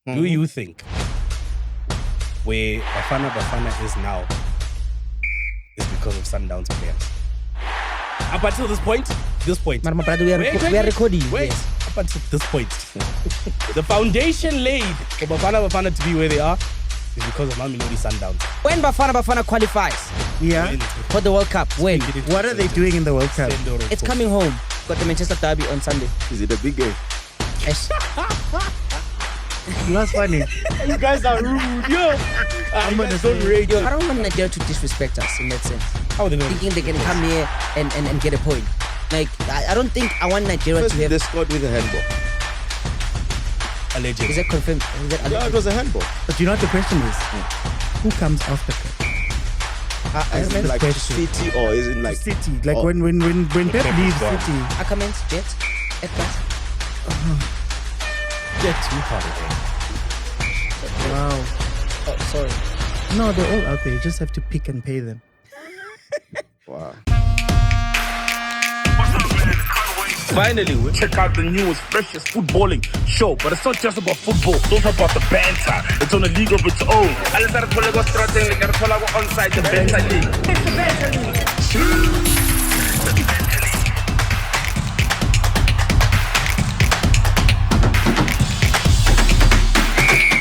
Do you think where Bafana Bafana is now is because of Sundowns players? Up until this point, My brother, we are recording. Wait, Yes. up until this point, the foundation laid for Bafana Bafana to be where they are is because of Mamelodi Sundowns. When Bafana Bafana qualifies Yeah. for the World Cup, when? What are they doing in the World Cup? It's coming home. Got the Manchester Derby on Sunday. Is it a big game? Yes. That's funny. You guys are rude, yo. I'm gonna so say- radio. I don't want Nigeria to disrespect us in that sense. How are they going Thinking they can come here and get a point. Like, I don't think I want Nigeria First, to have... they scored with a handball. alleged? Is that confirmed? Is that Yeah, it was a handball. But you know what the question is? Who comes after Is it like question. City or is it like City? Like Oh. when Pep Pep leaves is gone. City. Ackermans, Jets, F-Class? Get too holiday. Wow. Oh, sorry. No, they're all out there. You just have to pick and pay them. wow? Finally, we check out the newest, freshest footballing show. But it's not just about football, it's also about the banter. It's on a league of its own. Onside the banter league. It's the banter league.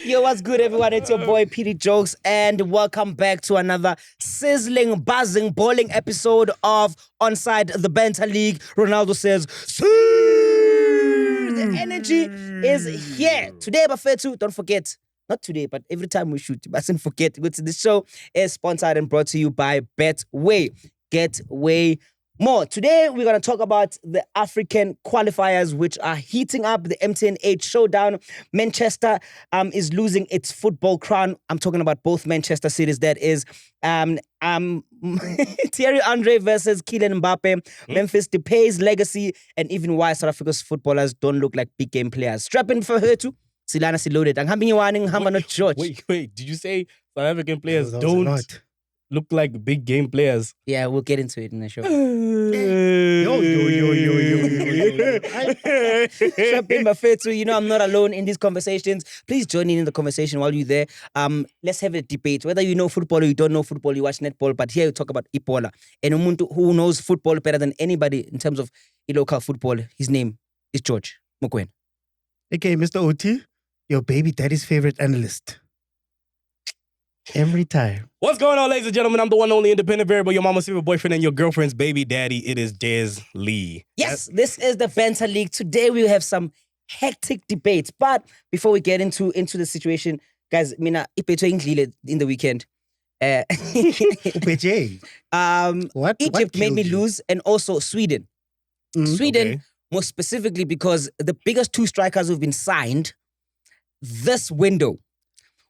Yo, what's good, everyone? It's your boy, PD Jokes, and welcome back to another sizzling, buzzing, bowling episode of Onside the Banter League. Ronaldo says, "Sir!" The energy is here. Today, Bafetu, don't forget, not today, but every time we shoot, you mustn't forget. The show is sponsored and brought to you by Betway. Get way more. Today, we're going to talk about the African qualifiers, which are heating up. The MTN8 showdown. Manchester is losing its football crown. I'm talking about both Manchester cities. That is Thierry Andre versus Kylian Mbappe. Memphis Depay's legacy, and even why South Africa's footballers don't look like big game players. Strap in for her too. Silana Siloaded. I'm having you warning, I'm not George. Wait. Did you say South African players That was a don't lot. look like big game players? Yeah, we'll get into it in the show. Yo. Strap in, Bafetu. You know I'm not alone in these conversations. Please join in the conversation while you're there. Let's have a debate. Whether you know football or you don't know football, you watch netball, but here you talk about Ipola. And umuntu who knows football better than anybody in terms of local football, his name is George Mokwen. Okay, Mr. OT, your baby daddy's favorite analyst. Every time. What's going on, ladies and gentlemen? I'm the one only independent variable, your mama's favorite boyfriend and your girlfriend's baby daddy. It is Des Lee. Yes, this is the Banter League. Today we have some hectic debates. But before we get into the situation, guys, mina ipeto indlile in the weekend. UPJ. What Egypt made me killed you? lose, and also Sweden. Sweden, Okay. more specifically, because the biggest two strikers who've been signed this window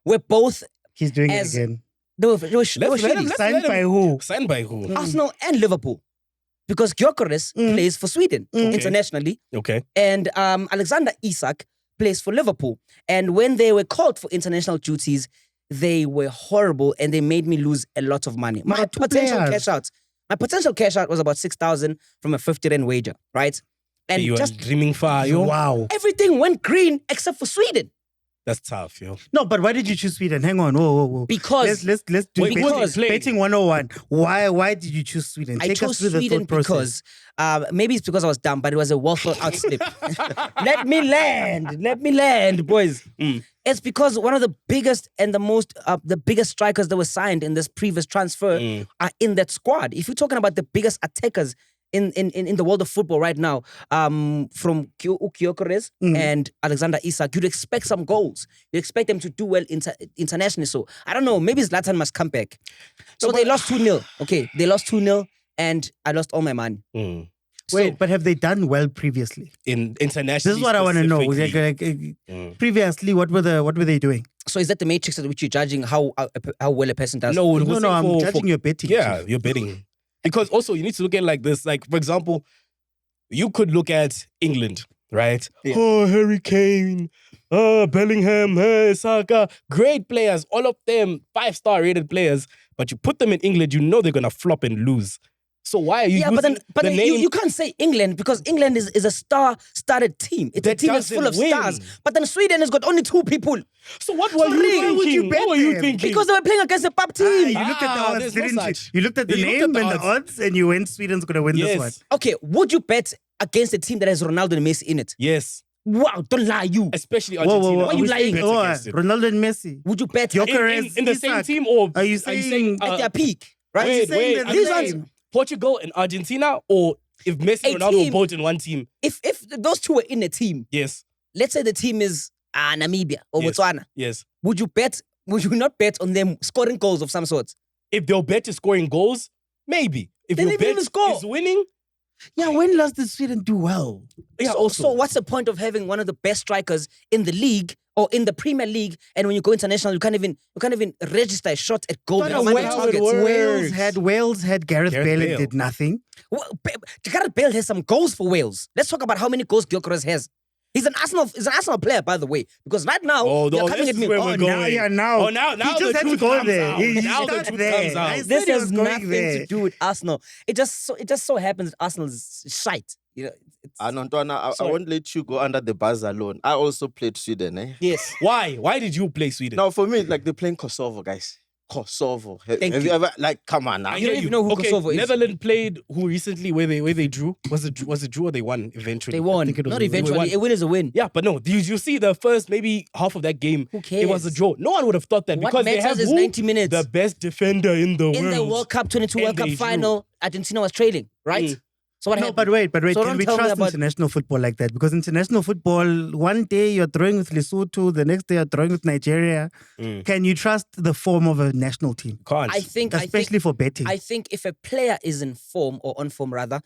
were both He's doing As- it again. they were Let's shitty. let him- Signed by who? Signed by who? Arsenal and Liverpool. Because Gyökeres plays for Sweden internationally, Okay. and Alexander Isak plays for Liverpool. And when they were called for international duties, they were horrible and they made me lose a lot of money. My two potential players. cash out was about 6,000 from a 50 rand wager, right? And You are just dreaming far, yo. Wow. everything went green except for Sweden. That's tough, yo. No, but why did you choose Sweden? Hang on. Whoa. Because let's do Wait, betting, because- betting 101. Why did you choose Sweden? I Take chose us through Sweden the thought process. because maybe it's because I was dumb, but it was a well thought out slip. Let me land, boys. It's because one of the biggest and the biggest strikers that were signed in this previous transfer are in that squad. If you're talking about the biggest attackers in the world of football right now, from Gyökeres and Alexander Isak, you'd expect some goals. You expect them to do well internationally. So I don't know, maybe Zlatan must come back. So they lost 2-0. Okay, they lost 2-0 and I lost all my money. Wait, but have they done well previously? In international. This is what I want to know. Previously, what were they doing? So is that the matrix at which you're judging how well a person does? No, it was I'm judging your betting. Yeah, you're betting. Because also you need to look at it like this. Like, for example, you could look at England, right? Yeah. Oh, Harry Kane, Bellingham, Saka, great players, all of them 5-star rated players. But you put them in England, you know they're gonna flop and lose. So why are you Yeah, using but the then name? you can't say England because England is a star-studded team. It's a That team that's full of doesn't win. stars. But then Sweden has got only 2 people So what were you why thinking? would you bet What were you them? thinking? because they were playing against a pub Ah, team. you looked at the odds, there's no didn't you? such. You looked at the You looked name at and the the odds, and you went Sweden's going to win this one. Yes. Okay, would you bet against a team that has Ronaldo and Messi in it? Yes. Wow, don't lie, you. Especially Whoa, Argentina. whoa, whoa. Why you lying? Bet against it. Ronaldo and Messi. Would you bet Gyökeres, In the same Isak. team, or Are you saying at their peak, right? Wait, saying wait. they're These the ones- same? Portugal and Argentina, or if Messi A and Ronaldo team. were both in one team? If those 2 were in a team, Yes. let's say the team is Namibia or Yes. Botswana, Yes. would you not bet on them scoring goals of some sort? If their bet is scoring goals, maybe. If They your didn't even bet score. is winning, Yeah, when last did Sweden do well? yeah. So what's the point of having one of the best strikers in the league or in the Premier League, and when you go international, you can't even register a shot at goal? But because of Wales- targets. Wales had Gareth Gareth Bale and Bale. did nothing. Well, Gareth Bale has some goals for Wales. Let's talk about how many goals Gyökeres has. He's an Arsenal player, by the way, because right now you're coming this at is me. where Oh, we're now, going. yeah, now. Oh, now He the just had to truth go comes there. out. He Now the started truth there. comes out. I said This he was has going nothing there. to do with Arsenal. It just so happens that Arsenal is shite. You know, it's, Antoine, I Sorry. won't let you go under the buzz alone. I also played Sweden, eh? yes. Why? Why did you play Sweden? Now, for me, like, they're playing Kosovo, guys. Kosovo. Have Thank you you. ever, like, come on now. I You hear don't even know who okay, Kosovo is. Netherlands played who recently where they drew? Was it drew or they won eventually? They won. think it was Not a win. eventually. They won. A win is a win. Yeah, but no, you see the first maybe half of that game, Who it was a cares? draw. No one would have thought that What because they matters have is who? 90 minutes. The best defender in the In world. the World Cup 22 And World Cup they drew. final, Argentina was trailing, right? Mm. So what No, happened? but wait. So Can don't we tell me trust about- international football like that? Because international football, one day you're throwing with Lesotho, the next day you're throwing with Nigeria. Mm. Can you trust the form of a national team? Can't. I think Especially for betting. I think if a player is in form or on form rather,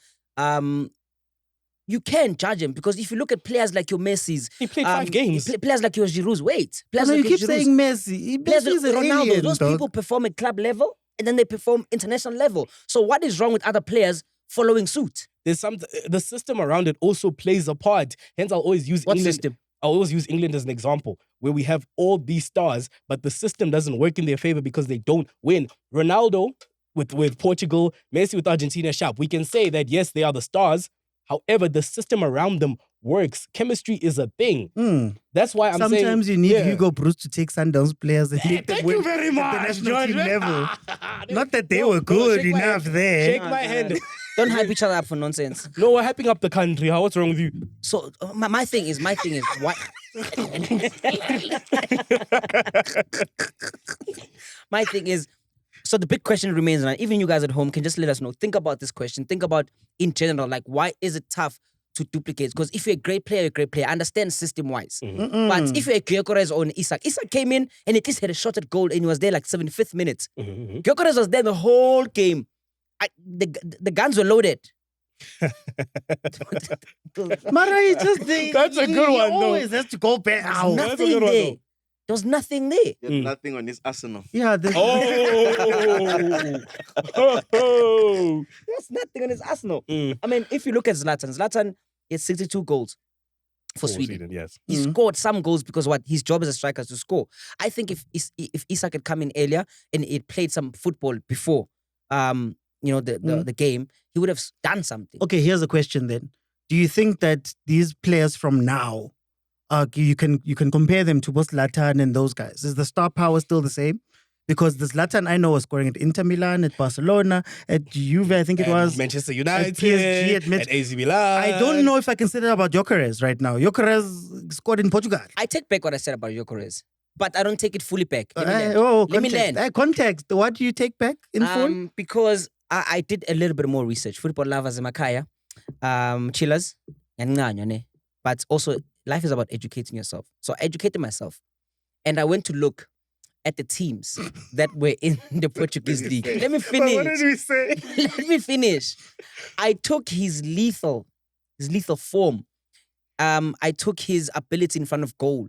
you can judge him because if you look at players like your Messi's, he played 5 games. players like your Giroud's, players No, like you your keep Giroud's, saying Messi. players Messi is like an Ronaldo, alien, those dog. people perform at club level and then they perform international level. So what is wrong with other players following suit? There's the system around it also plays a part. Hence, I'll always use What England. system? I always use England as an example where we have all these stars, but the system doesn't work in their favor because they don't win. Ronaldo with Portugal, Messi with Argentina, sharp. We can say that yes, they are the stars. However, the system around them works. Chemistry is a thing. Mm. That's why I'm saying Sometimes you need yeah. Hugo Bruce to take Sundowns players and make them Thank win you very at much, the national George. team level. Not that they No, were no, good shake my enough hand. there. Shake my hand. Don't hype each other up for nonsense. No, we're hyping up the country. What's wrong with you? So my thing is why my thing is, so the big question remains, and even you guys at home can just let us know. Think about this question. Think about in general, like why is it tough to duplicate? Because if you're a great player, you're a great player. Understand system-wise. But if you're a Gyökeres or an Isak came in and at least had a shot at goal and he was there like 75th minute. Gyökeres was there the whole game. The guns were loaded. Mara, he just That's a good one, He though. always has to go back out. That's a Nothing good one, there. though. There was nothing there. There's nothing on his arsenal. Yeah, Oh. There's nothing on his Arsenal. Mm. I mean, if you look at Zlatan has 62 goals for Sweden. Yes. He scored some goals because what his job as a striker is to score. I think if Isak had come in earlier and he'd played some football before, the game, he would have done something. Okay, here's a question then. Do you think that these players from now, you can compare them to both Zlatan and those guys? Is the star power still the same? Because the Zlatan I know was scoring at Inter Milan, at Barcelona, at Juve, I think it was. Manchester United, PSG, at AC Milan. I don't know if I can say that about Gyökeres right now. Gyökeres scored in Portugal. I take back what I said about Gyökeres, but I don't take it fully back. Let me learn. Let me context. learn. Context. What do you take back in full? Because I did a little bit more research. Football lovers emakaya, chillers, but also life is about educating yourself. So I educated myself, and I went to look at the teams that were in the Portuguese league. Let me finish. What did we say? Let me finish. I took his lethal form. I took his ability in front of goal.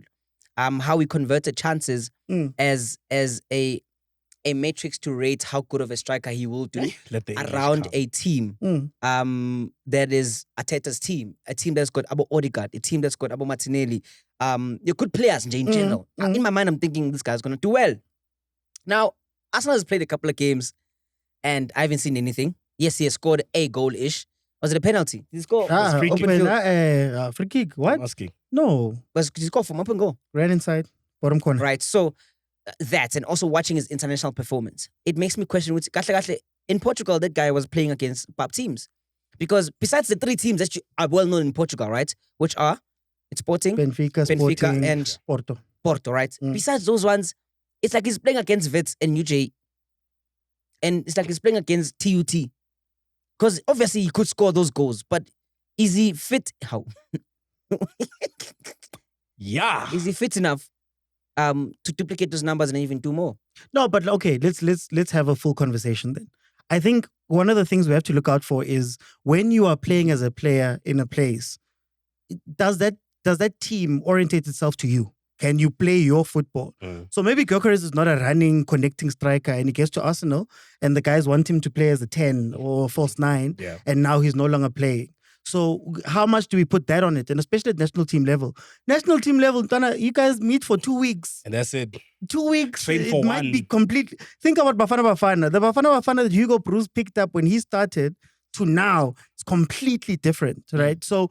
How he converted chances as a matrix to rate how good of a striker he will do around a team that is Arteta's team, a team that's got Abo Odegaard, a team that's got Abo Martinelli. You're good players in general. In my mind, I'm thinking this guy's going to do well. Now, Arsenal has played a couple of games and I haven't seen anything. Yes, he has scored a goal-ish. Was it a penalty? Did he score? Was it free kick. open field? Free kick. What? I'm asking. No. Did he score from open goal? Right inside. Bottom corner. Right. So that, and also watching his international performance, it makes me question which in Portugal, that guy was playing against top teams. Because besides the 3 teams that are well known in Portugal, right? Which are Sporting, Benfica, Sporting, and Porto. Right? Mm. Besides those ones, it's like he's playing against Vets and UJ. And it's like he's playing against TUT. Because obviously he could score those goals, but is he fit? How? Yeah. Is he fit enough to duplicate those numbers and even do more? No, but okay, let's have a full conversation then. I think one of the things we have to look out for is when you are playing as a player in a place, does that team orientate itself to you? Can you play your football? So maybe Gyökeres is not a running, connecting striker and he gets to Arsenal and the guys want him to play as a 10 or false 9 and now he's no longer playing. So how much do we put that on it? And especially at national team level. National team level, Tana, you guys meet for 2 weeks. And that's it. 2 weeks. Train It for might one. be complete. Think about Bafana Bafana. The Bafana Bafana that Hugo Bruce picked up when he started to now, it's completely different, right? So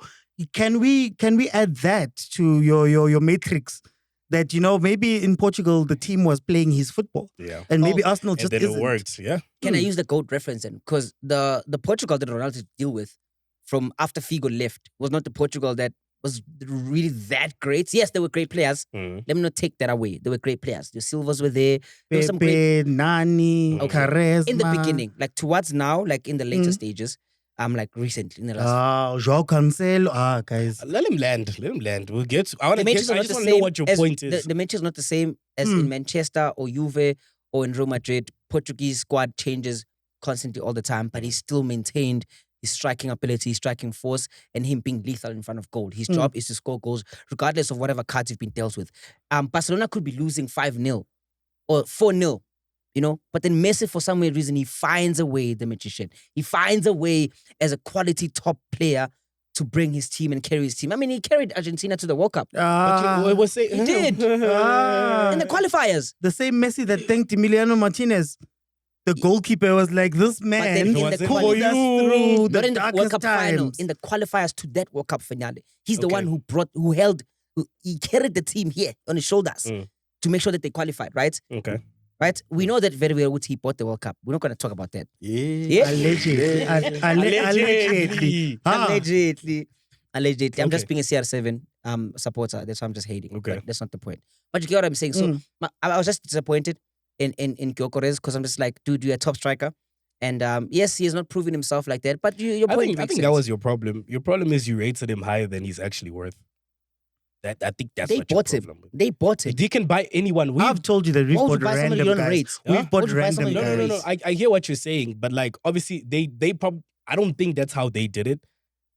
can we add that to your matrix? That, you know, maybe in Portugal, the team was playing his football. Yeah. And maybe Arsenal And just then isn't. it worked. Yeah. Can I use the GOAT reference then? Because the Portugal that Ronaldo deal with from after Figo left was not the Portugal that was really that great. Yes, they were great players. Let me not take that away. They were great players. The Silvas were there. There were some great Pepe, Nani, Quaresma. in the beginning. Like towards now, like in the later stages, like recently in the last. João Cancelo. Guys. Let him land. We'll get to, I The matches are just not the want to know same what your as point is. The match is not the same as in Manchester or Juve or in Real Madrid. Portuguese squad changes constantly all the time, but he still maintained his striking ability, his striking force, and him being lethal in front of goal. His job is to score goals, regardless of whatever cards you've been dealt with. Barcelona could be losing 5-0 or 4-0, you know, but then Messi, for some weird reason, he finds a way, the magician. He finds a way as a quality top player to bring his team and carry his team. I mean, he carried Argentina to the World Cup. But you was saying He did. In the qualifiers. The same Messi that thanked Emiliano Martinez. The goalkeeper was like, this then man in the pulled us quali- through the Not in the World darkest Cup final, times. in the qualifiers to that World Cup finale. He's the Okay. one he carried the team here on his shoulders to make sure that they qualified, right? Okay. Right? We know that very well what he bought the World Cup. We're not going to talk about that. Yeah. Allegedly. Allegedly. Allegedly. I'm just Okay. being a CR7 supporter. That's why I'm just hating. Okay. But that's not the point. But you get what I'm saying? So I was just disappointed in Gyökeres because I'm just like, dude, you're a top striker. And yes, he has not proven himself like that. But your I point think makes that sense. was your problem. Your problem is you rated him higher than he's actually worth. I think that's They what your bought him. problem. They bought him. He can buy anyone. I've told you that we've Why would bought you buy somebody random you don't guys. rate? We've Why bought would you buy random somebody you guys. don't No. I hear what you're saying, but like obviously they probably I don't think that's how they did it.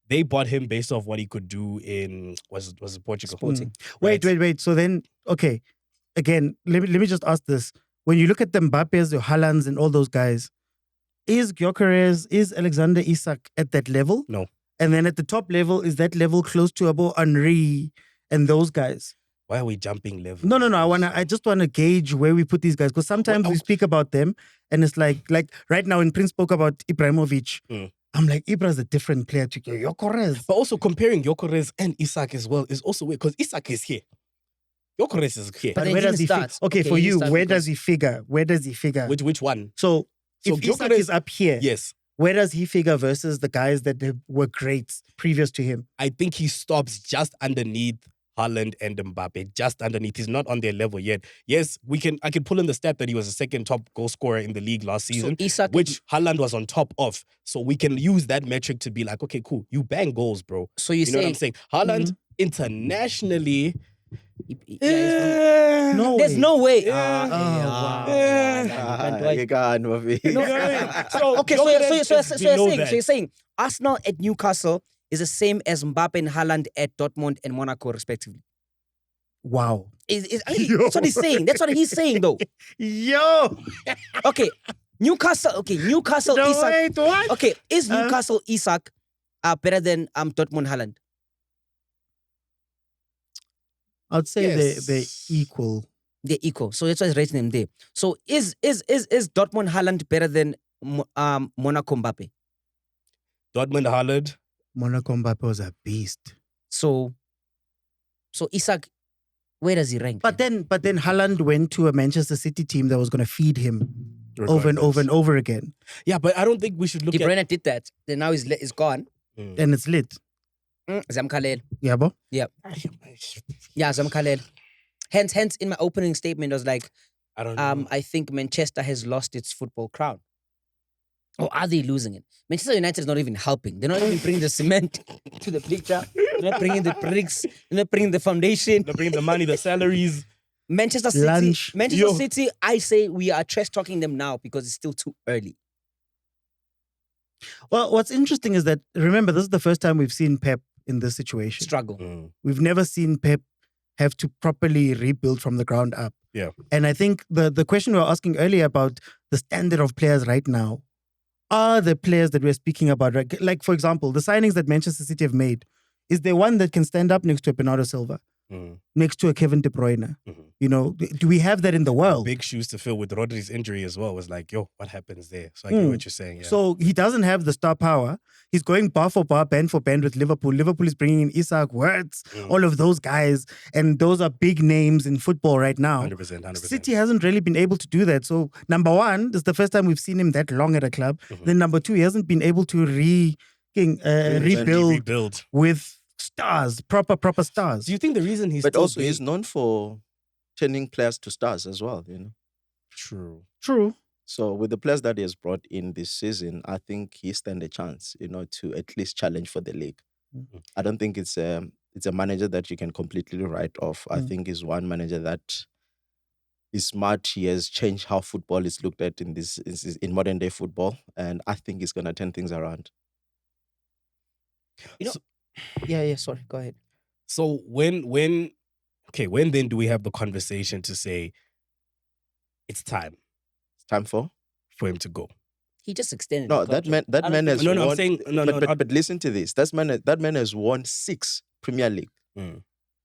They bought him based off what he could do in was it Portugal? Sporting. Wait. So then, okay, again, let me just ask this. When you look at the Mbappes, the Haalands, and all those guys, is Gyökeres, is Alexander Isak at that level? No. And then at the top level, is that level close to about Henry and those guys? Why are we jumping levels? No. I just wanna gauge where we put these guys because sometimes we speak about them and it's like right now when Prince spoke about Ibrahimovic, I'm like Ibra's a different player to Gyökeres. But also comparing Gyökeres and Isak as well is also weird because Isak is here. Gyökeres is here. But then where he does he didn't fit? start. Okay, Okay, for he you, didn't start where because- does he figure? Where does he figure? Which one? So if Isak Gyökeres- is up here, Yes. where does he figure versus the guys that were great previous to him? I think he stops just underneath Haaland and Mbappe, just underneath. He's not on their level yet. Yes, I can pull in the stat that he was the second top goal scorer in the league last season, Isak- which Haaland was on top of. So we can use that metric to be like, okay, cool, you bang goals, bro. So you know what I'm saying? Haaland internationally, No There's way. no way. You got Mbappe. So Okay, Gyökeres so is below that. you're saying Arsenal at Newcastle is the same as Mbappe and Haaland at Dortmund and Monaco, respectively. Wow. That's what he's saying. That's what he's saying, though. Yo. Okay, Newcastle, No, Isak. wait, what? Okay, is Newcastle Isak better than Dortmund Haaland? I'd say Yes. they're equal. They're equal. So that's why he's rating them there. So is Dortmund Haaland better than Monaco Mbappe? Dortmund, Haaland. Monaco Mbappe was a beast. So Isak, where does he rank? But then Haaland went to a Manchester City team that was going to feed him over and over and over again. Yeah, but I don't think we should look De at... Bruyne did that. Then now he's gone. And it's lit. Zamkhalel. Yeah, bro? Yeah, Zamkhalel. Hence, in my opening statement, I was like, I don't know. I think Manchester has lost its football crown. Or are they losing it? Manchester United is not even helping. They're not even bringing the cement to the picture. They're not bringing the bricks. They're not bringing the foundation. They're bringing the money, the salaries. Manchester City. Lunch. Manchester City, I say we are trash talking them now because it's still too early. Well, what's interesting is that, remember, this is the first time we've seen Pep in this situation. Struggle. We've never seen Pep have to properly rebuild from the ground up. Yeah. And I think the question we were asking earlier about the standard of players right now are the players that we're speaking about. Right? Like, for example, the signings that Manchester City have made, is there one that can stand up next to a Bernardo Silva? Next to a Kevin De Bruyne? You know, do we have that in the world? Big shoes to fill with Rodri's injury as well. It was like, yo, what happens there? So I get what you're saying. Yeah. So he doesn't have the star power. He's going bar for bar, band for band with Liverpool. Liverpool is bringing in Isak, Wirtz, all of those guys. And those are big names in football right now. 100%. City hasn't really been able to do that. So number one, this is the first time we've seen him that long at a club. Then number two, he hasn't been able to rebuild with stars, proper stars. Do you think the reason he's But still also big- he's known for turning players to stars as well, you know. True. So with the players that he has brought in this season, I think he stands a chance, you know, to at least challenge for the league. I don't think it's a manager that you can completely write off. I think he's one manager that is smart. He has changed how football is looked at in modern day football, and I think he's gonna turn things around. You know, yeah, sorry, go ahead. So when then do we have the conversation to say it's time It's time for him to go? He just extended. no. the That man. contract. That I don't man think- has No, I'm won. saying But listen to this. That man has won 6 Premier League,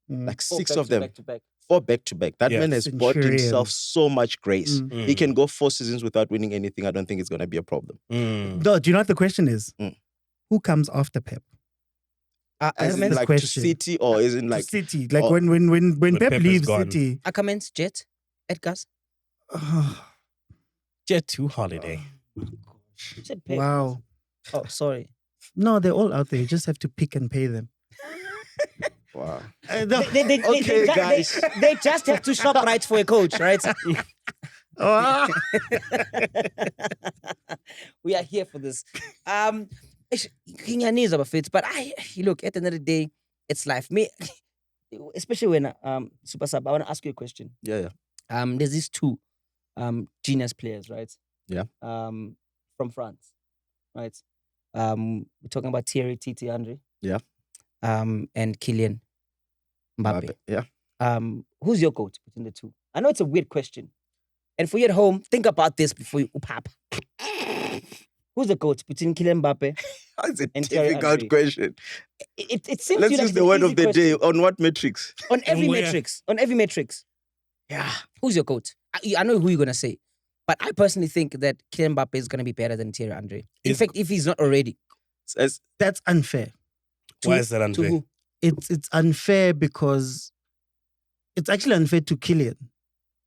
like Four 6 back of to them, back to back. 4 back to back. That Yeah. man has bought Centurions. himself so much grace. Mm. He can go 4 seasons without winning anything. I don't think it's gonna be a problem. No, do you know what the question is? Who comes after Pep? As in, This like question. to City, or is in To like City. Like oh. when Pep Pep is leaves gone. City. Ackermans, Jet, Edgar's. Jet to Holiday. You said Pep. Wow. Oh, sorry. No, they're all out there. You just have to pick and pay them. wow. No. Okay, guys. They just have to shop right for a coach, right? Ah. We are here for this. Kingani is our fit, but look, at the end of the day, it's life. Me, especially when Super Sub, I want to ask you a question. Yeah. There's these 2 genius players, right? Yeah. From France, right? We're talking about Thierry Titi Henry. Yeah. And Kylian Mbappe. Yeah. Who's your GOAT between the 2? I know it's a weird question. And for you at home, think about this before you up. Who's the GOAT between Kylian Mbappe? That's a And Thierry difficult Henry. question. It seems Let's to you use like the word easy of the question. day. On what metrics? On every Where? metrics. On every metrics. Yeah. Who's your GOAT? I know who you're going to say. But I personally think that Kylian Mbappe is going to be better than Thierry Henry. In Is- fact, if he's not already. That's unfair. Why is that To unfair? who? It's unfair because it's actually unfair to Kylian.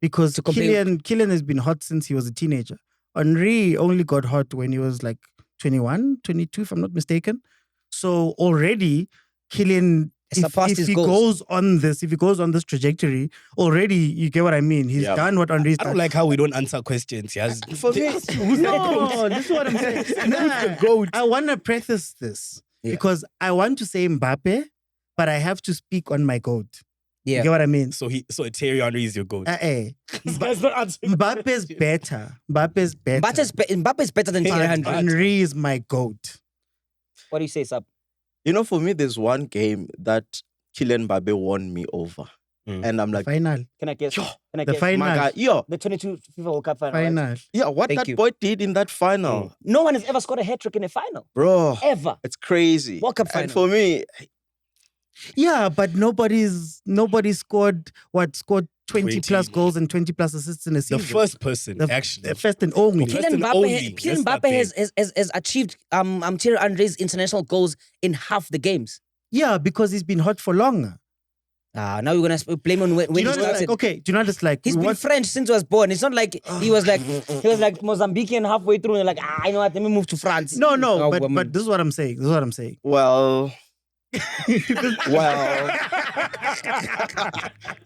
Because To compare- Kylian has been hot since he was a teenager. Henry only got hot when he was like 21, 22, if I'm not mistaken. So already Kylian, Surpassed if his he goals. goes on this trajectory, already you get what I mean. He's Yeah. done what Henry's I done. don't like how we don't answer questions. Yes. For me, No, this is what I'm saying. Nah, I want to preface this because I want to say Mbappe, but I have to speak on my GOAT. Yeah. You get what I mean? So Thierry Henry is your goat. This guy's not answering. Mbappe's better. Mbappe's better than Thierry Henry. Henry is my GOAT. What do you say, Sab? you know, for me, there's one game that Kylian Mbappe won me over. And I'm like, Final. Can I guess? Yo, Can I The guess? final. my guy, yo, The 22 FIFA World Cup final. right? Final. yeah, what Thank that you. boy did in that final, No one has ever scored a hat-trick in a final. bro, Ever. it's crazy. World Cup And final. for me, Yeah, but nobody scored 20 plus goals and 20 plus assists in a season. The first person, actually. The first and only. First Kylian and Mbappe, only. Kylian Let's Mbappe not has achieved Thierry Henry's international goals in half the games. Yeah, because he's been hot for longer. Now you're gonna blame on when Do you he know what it's started. like? Okay, do you know what it's like? He's been French since he was born. It's not like he was like Mozambican halfway through and like I know what, let me move to France. No, Oh, but this is what I'm saying. This is what I'm saying. Well,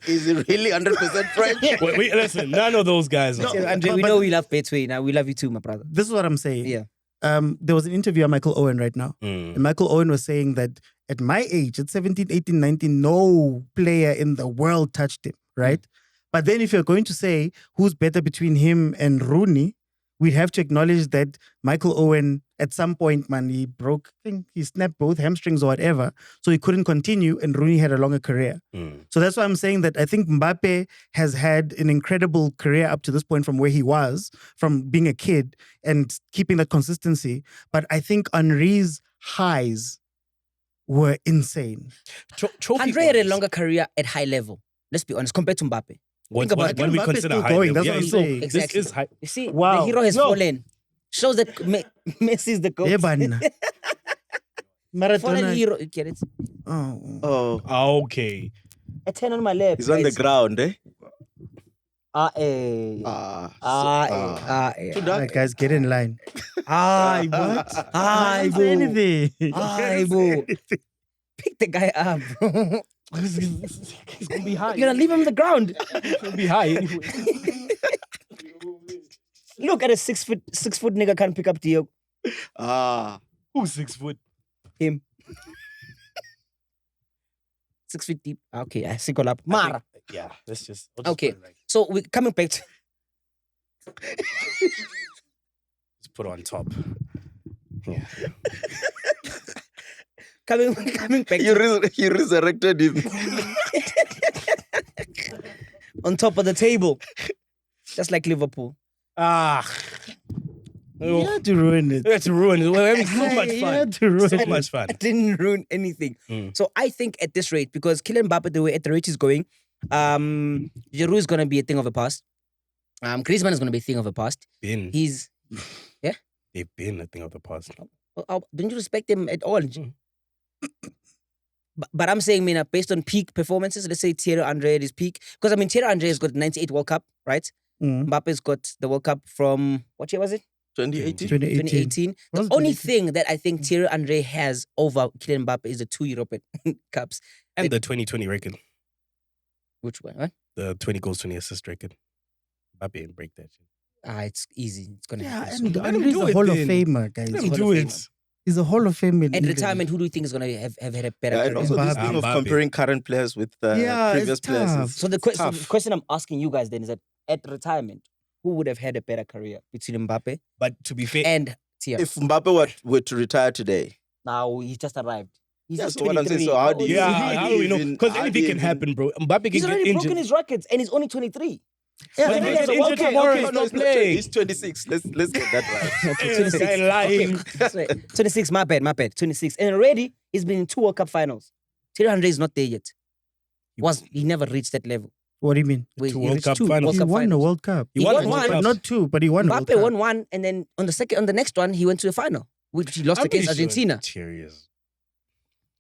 is he really 100% French? Wait, listen, none of those guys are. Andre, we know we love Betway. Now we love you too, my brother. This is what I'm saying. Yeah. There was an interview on Michael Owen right now. And Michael Owen was saying that at my age, at 17, 18, 19, no player in the world touched him, right? But then if you're going to say who's better between him and Rooney, we'd have to acknowledge that Michael Owen, at some point, man, he snapped both hamstrings or whatever, so he couldn't continue, and Rooney had a longer career. So that's why I'm saying that I think Mbappe has had an incredible career up to this point from where he was, from being a kid and keeping that consistency. But I think Henry's highs were insane. Andre had a longer career at high level. Let's be honest, compared to Mbappe. When we Mbappe's consider still high going, level. that's what I'm he's saying. Exactly. This is high. You see, Wow. the hero has No. fallen. Shows that Messi is the goat. Yeah, man. Fallen Maradona. hero. You get it? Oh. Oh, Okay. A 10 on my left. he's on the guys. ground, eh? Eh. Too dark. Alright, guys, get in line. What? Say anything. Bro. Pick the guy up, bro. He's gonna be high. You're gonna leave him on the ground. He's gonna be high anyway. Look at a 6 foot nigga can't pick up Dio. Who's 6 foot? Him. 6 feet deep. Okay, I single up. Mara. Yeah, we'll just Okay. put it like- So we coming back to just put it on top. Yeah. coming back You resurrected him. on top of the table. Just like Liverpool. You had to ruin it. We had to ruin it. We're having so much You fun. had to ruin So it. much fun. I didn't ruin anything. So I think at this rate, because Kylian Mbappe, at the rate he's going, Giroud is gonna be a thing of the past. Griezmann is gonna be a thing of the past. He's They've been a thing of the past. don't you respect him at all? But I'm saying, based on peak performances, let's say Thierry Henry at his peak, because Thierry Henry has got 98 World Cup, right? Mbappe's got the World Cup from what year was it? 2018. 2018. The only thing that I think Thierry Henry has over Kylian Mbappe is the 2 European Cups. And the 2020 record. Which one? What? The 20 goals, 20 assist record. Mbappe didn't break that shit. It's easy. It's gonna Yeah, happen. and soon. Let him Henry's do a it Hall of then. Famer, guys. Let him Hall do of it. Famer. He's a Hall of Famer. And retirement, who do you think is gonna have had a better And career? also this Mbappe. thing of Mbappe. comparing current players with previous it's players. tough. So the tough. question I'm asking you guys then is that at retirement, who would have had a better career between Mbappe But to be fair, and Thierry? If Mbappe were to retire today, Now he just arrived. He's Yeah, just so what I'm saying, 23. so how do you- yeah, How how do do we you know? even- Because how do anything you can even- happen, bro. Mbappe He's can get already broken injured. his records and he's only 23. Yeah, But and he he gets has a World injured Cup. tomorrow. Okay, He's no, not it's not playing. He's 26. Let's get that right. Okay, This guy lying. Okay. 26, my bad. 26. And already he's been in 2 World Cup finals. Thierry Henry is not there yet. He never reached that level. What do you mean? Where Two he World reached Cup 2 finals. World He Cup won the finals. World Cup. He won a one. World Cup. Not 2, but he won a World Mbappe Cup. won 1, and then on the next one, he went to the final, which he lost I'm against pretty sure Argentina. Thierry is.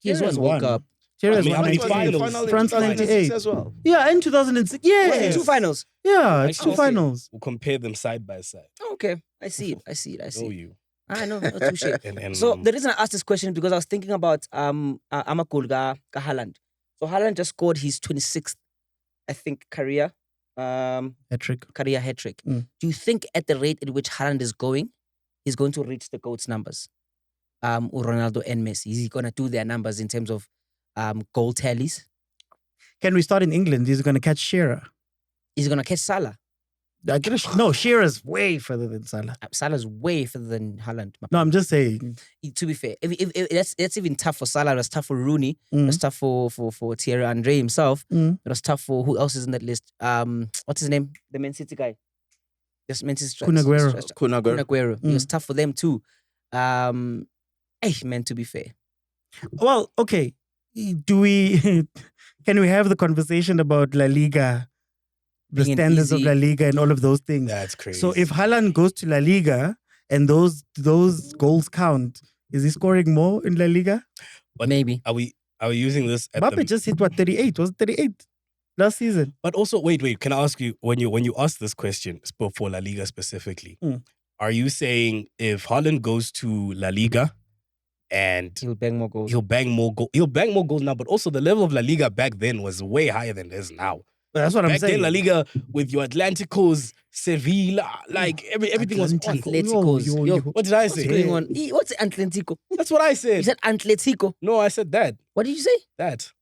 He has Thierry won has World won. Cup. Thierry has I mean, won how many 98. finals? France 98. as well. Yeah, in 2006. Was Yeah. it 2 finals? Yeah, it's Actually, 2 finals. We'll compare them side by side. Okay, I see it. Know you. I know, not too shit. And So the reason I asked this question is because I was thinking about Amakul Haaland. So Haaland just scored his 26th, I think, career Hat-trick. hat trick. Mm. Do you think at the rate at which Haaland is going, he's going to reach the GOAT's numbers? Ronaldo and Messi. Is he gonna do their numbers in terms of goal tallies? Can we start in England? He's going to catch Shearer. Is he gonna catch Salah? No, Shearer's way further than Salah. Salah's way further than Haaland. No, I'm just saying. To be fair, if that's even tough for Salah. That's tough for Rooney. Mm. That's tough for Thierry Henry himself. Mm. That's tough for who else is in that list? What's his name? The Man City guy. Just Man City. Kun Aguero. Kun Aguero. Mm. It was tough for them too. Man, to be fair, Well, okay. Can we have the conversation about La Liga the Being standards of easy. La Liga and all of those things. That's crazy. So if Haaland goes to La Liga and those goals count, is he scoring more in La Liga? But Maybe. are we using this at Mbappe the, just hit what 38? Was it 38 last season? But also, wait. Can I ask you when you ask this question for La Liga specifically? Are you saying if Haaland goes to La Liga and He'll bang more goals. he'll bang more goals now, but also the level of La Liga back then was way higher than it is now. That's what I'm Back saying. then, La Liga with your Atlanticos, Sevilla, like everything was on. Atleticos. Yo, What did I what's say? going on? What's Atletico? That's what I You said. said Atletico. No, I said that. What did you say? That.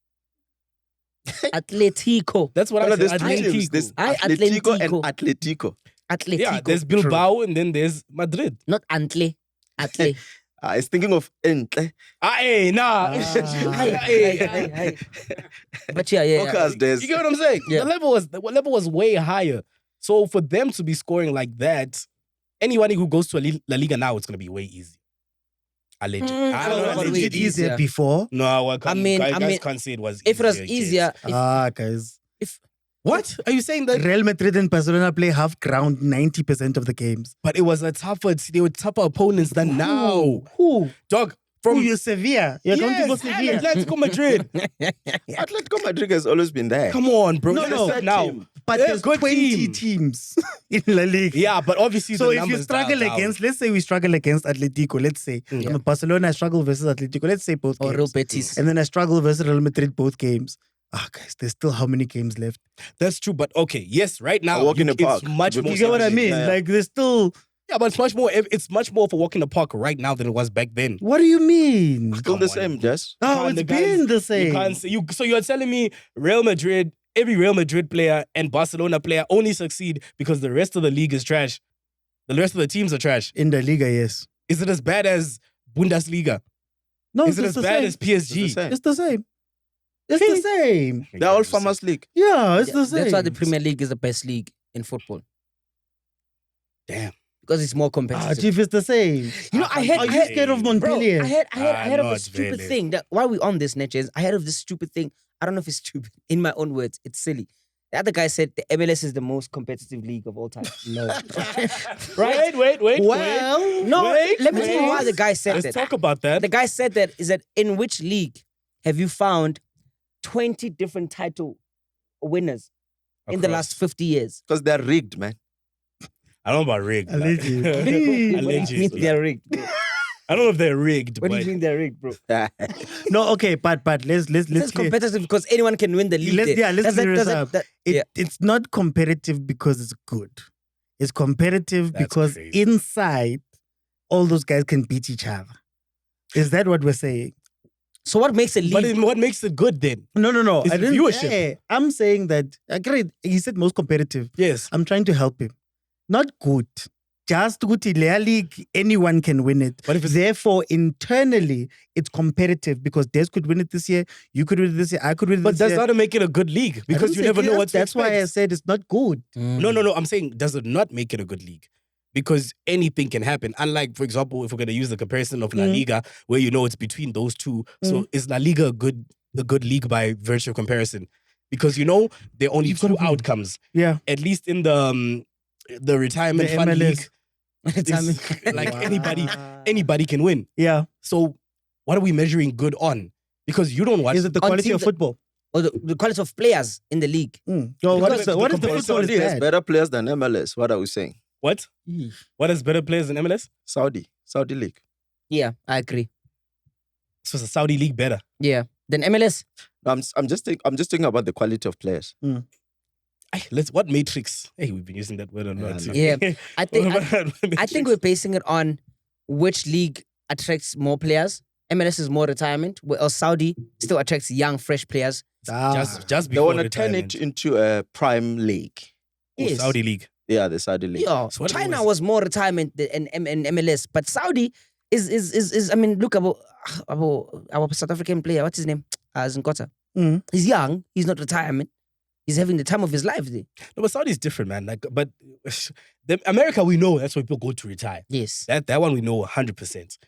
Atletico. That's what I No, said. there's two teams. There's Atletico and Atletico. Atletico. Yeah, there's Bilbao and then there's Madrid. Not Antle. Atle. I was thinking of Entle. Hey, nah. Hey. But yeah. Focus, there's You get what I'm saying? Yeah. The level was way higher. So for them to be scoring like that, anybody who goes to La Liga now, it's gonna be way easier. Allegedly. I don't know. but Was way it easier easier. before? No, well, I mean- guys can't say it was. If it was kids. easier, Guys. What are you saying that? Real Madrid and Barcelona play half ground 90% of the games. But it was they were tougher opponents than now. Who? Dog Who? from You're Sevilla. You're counting for yes, and Sevilla. Atletico Madrid. Atletico Madrid has always been there. Come on, bro. No, That's no. it now. Team. But They're there's a good 20 team. teams in La Liga. Yeah, but obviously So the if you numbers struggle dial down. against, let's say we struggle against Atletico, let's say Barcelona struggle versus Atletico, let's say both or games. Real Betis. And then I struggle versus Real Madrid both games. Guys, there's still how many games left? That's true, but okay, yes, right now A walk in the park. it's much You more. You get what I mean? Yeah. Like there's still. Yeah, but it's much more. It's much more of a walk in the park right now than it was back then. What do you mean? Still Come the on. same, Jess. Oh, can't- it's the guys- been the You same. can't say you. So you're telling me Real Madrid, every Real Madrid player and Barcelona player only succeed because the rest of the league is trash. The rest of the teams are trash. In the Liga, yes. Is it as bad as Bundesliga? No, Is it it's as the bad same. as PSG? It's the same. It's the same. It's the same. They're all Farmers League. Yeah, it's the same. That's why the Premier League is the best league in football. Damn. Because it's more competitive. Chief, it's the same. You know, I had, Are you scared of Montpellier? I heard of no, a it's stupid really- thing that while we're on this, Netches, I heard of this stupid thing. I don't know if it's stupid. In my own words, it's silly. The other guy said the MLS is the most competitive league of all time. No. Right? Wait. Well, No, Wait, let me tell you why wait. the guy said Let's that. talk about that. The guy said that is that in which league have you found 20 different title winners in the Across. last 50 years? Because they're rigged, man. I don't know about rigged. Alleged. What do you Alleged. mean they're rigged? I don't know if they're rigged, What do but you mean they're rigged, bro? No, okay, but let's It's clear. competitive because anyone can win the league. Let's- there. yeah, let's Does that- clear does this that- up. that- It, yeah. It's not competitive because it's good. It's competitive That's because crazy. inside, all those guys can beat each other. Is that what we're saying? So what makes a league? but what makes it good then? No. It's I didn't. viewership. Yeah, I'm saying that. Agreed. He said most competitive. Yes. I'm trying to help him. Not good. Just good. La League, anyone can win it. But if it's Therefore, internally, it's competitive because Des could win it this year. You could win it this year. I could win it But this does year. that make it a good league? I Because didn't you say never know yes, what to That's why I expect. said it's not good. No. I'm saying, does it not make it a good league? Because anything can happen. Unlike, for example, if we're going to use the comparison of La Liga, where you know it's between those two. So is La Liga a good league by virtue of comparison? Because you know there are only You've gotta two win. outcomes. Yeah. At least in the retirement The fund MLS. league, Retirement. it's like anybody can win. Yeah. So what are we measuring good on? Because you don't watch. Is it the On quality teams of that- football? Or the quality of players in the league. No, what Because is the football is Saudi has bad? better players than MLS. What are we saying? What? What is better players than MLS? Saudi League. Yeah, I agree. So is the Saudi league better? Yeah. Then MLS. I'm just talking about the quality of players. What matrix? Hey, we've been using that word a lot too. Yeah. I think What about I matrix? think we're basing it on which league attracts more players. MLS is more retirement, whereas Saudi still attracts young, fresh players. just They before want to turn retirement. it into a prime league. Oh, Yes. Saudi league. Yeah, the Saudi league. Yeah, So what China was- was more retirement than MLS, but Saudi is I mean, look about our South African player. What's his name? Zinkota. Mhm. He's young. He's not retirement. He's having the time of his life there. No, but Saudi is different, man. Like, but America, we know that's where people go to retire. Yes. That one we know 100%,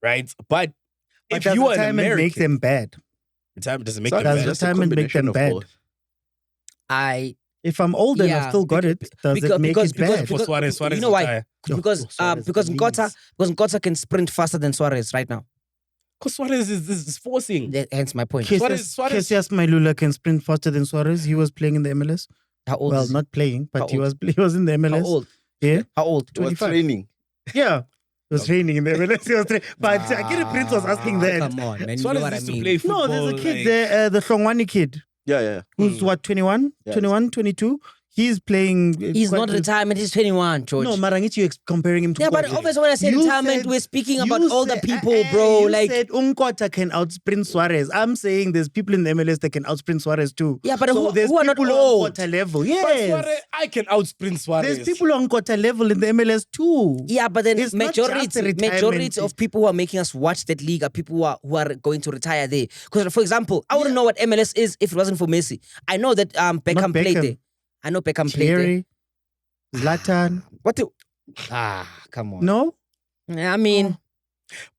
right? But But if does you are an retirement American, make them bad? retirement doesn't make Saudi them Does is bad. just a retirement make combination them of bad? both. I If I'm old and I've Yeah, still got it, does it make it bad? For Suarez you know why? retire. Because Suarez, Nkota can sprint faster than Suarez right now. Because Suarez is forcing. Hence my point. Suarez- Casillas Mailula can sprint faster than Suarez. He was playing in the MLS. How old? Well, is he? not playing, but How he old? was in the MLS. How old? Yeah, How old? It was 25. training. yeah. He was training in the MLS. He was but Akira Prince was asking that. Come on, man. You Suarez know what I used to mean. play football. No, there's a kid like- there, the Hlongwani kid, Yeah. who's what, 21, Yes. 21, 22. He's playing. He's quite not good. retirement. He's 21, George. No, Marangit, you're comparing him to. Yeah, but Nkota. obviously when I say You retirement, said- we're speaking about You older said- people, bro. You Like, said Nkota can outsprint Suarez. I'm saying there's people in the MLS that can outsprint Suarez too. yeah, but So there's who are not people old? on Nkota level. But Yes. Suarez, I can outsprint Suarez. There's people on Nkota level in the MLS too. Yeah, but then It's not just a majority retirement. of people who are making us watch that league are people who are going to retire there. Because, for example, I wouldn't know what MLS is if it wasn't for Messi. I know that Beckham played Beckham. there. I know Beckham played there. Thierry, Zlatan. What the? Come on. No? I mean,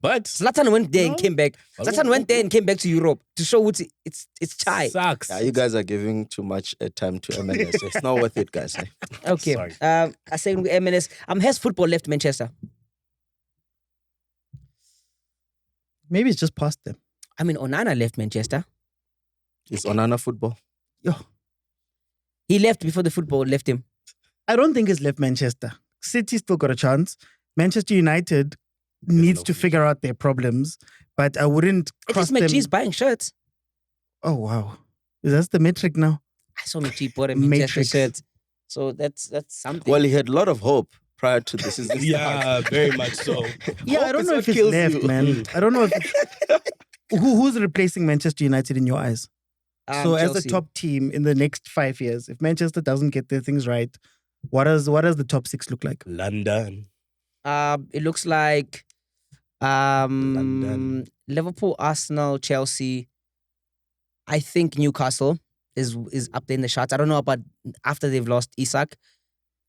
But Zlatan went there and No. came back. Zlatan went there and came back to Europe to show what it's chai. sucks. Yeah, you guys are giving too much time to MLS. It's not worth it, guys. Okay. Sorry. I say MLS. Has football left Manchester? Maybe it's just past them. I mean, Onana left Manchester. It's Onana football. He left before the football left him. I don't think it's left Manchester. City still got a chance. Manchester United needs to figure out their problems, but I wouldn't At cross least them. MacG's buying shirts. Oh, wow. Is that the metric now? I saw MacG bought a Manchester Matrix. shirt. So that's something. Well, he had a lot of hope prior to this season. Yeah, very much so. Yeah, I Hope don't is know what if it's kills left, you. man. I don't know if who's replacing Manchester United in your eyes? So as Chelsea. a top team in the next 5 years, if Manchester doesn't get their things right, what does the top 6 look like? London. It looks like London. Liverpool, Arsenal, Chelsea. I think Newcastle is up there in the shots. I don't know about after they've lost Isak,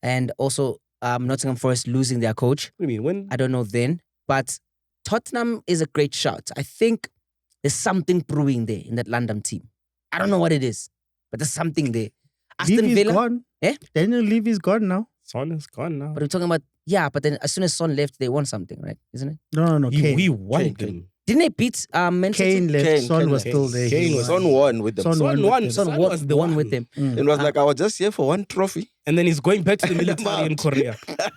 and also Nottingham Forest losing their coach. What do you mean? When? I don't know then, but Tottenham is a great shot. I think there's something brewing there in that London team. I don't know what it is, but there's something there. Aston Levy's Villa. gone. Eh? Daniel Levy's gone now. Son is gone now. But we're talking about, but then as soon as Son left, they won something, right? Isn't it? No, Kane. We won Kane, them. Didn't they beat Manchester? Kane left. Kane, Son Kane was left. still there. Kane He was won. Son won with them. Son Son won won. with Son Son won, was the won one with them. Mm. It was like, I was just here for one trophy. And then he's going back to the military in Korea.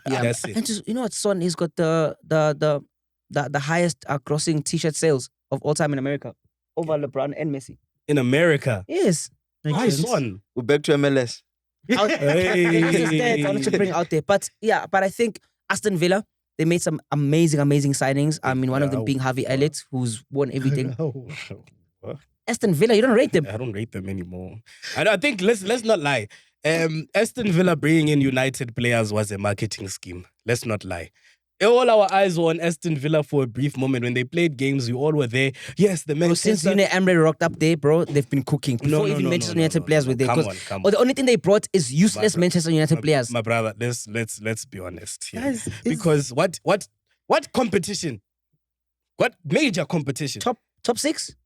Yeah, that's it. And just, you know what, Son, he's got the highest grossing t-shirt sales of all time in America, over LeBron and Messi. In America. Yes. Makes Why sense. Son? We're back to MLS. I wanted to bring it out there. But I think Aston Villa, they made some amazing signings. I mean, one of them being Harvey Elliott, who's won everything. Aston Villa, you don't rate them. I don't rate them anymore. I think let's not lie. Aston Villa bringing in United players was a marketing scheme. Let's not lie. All our eyes were on Aston Villa for a brief moment. When they played games, we all were there. Yes, the Bro, Manchester... since Unai Emery rocked up there, bro, they've been cooking. Before even Manchester United players were there. Come 'cause- on, come Or on. the only thing they brought is useless Manchester United players. My brother, let's be honest here. Guys, is- Because what competition? What major competition? Top 6?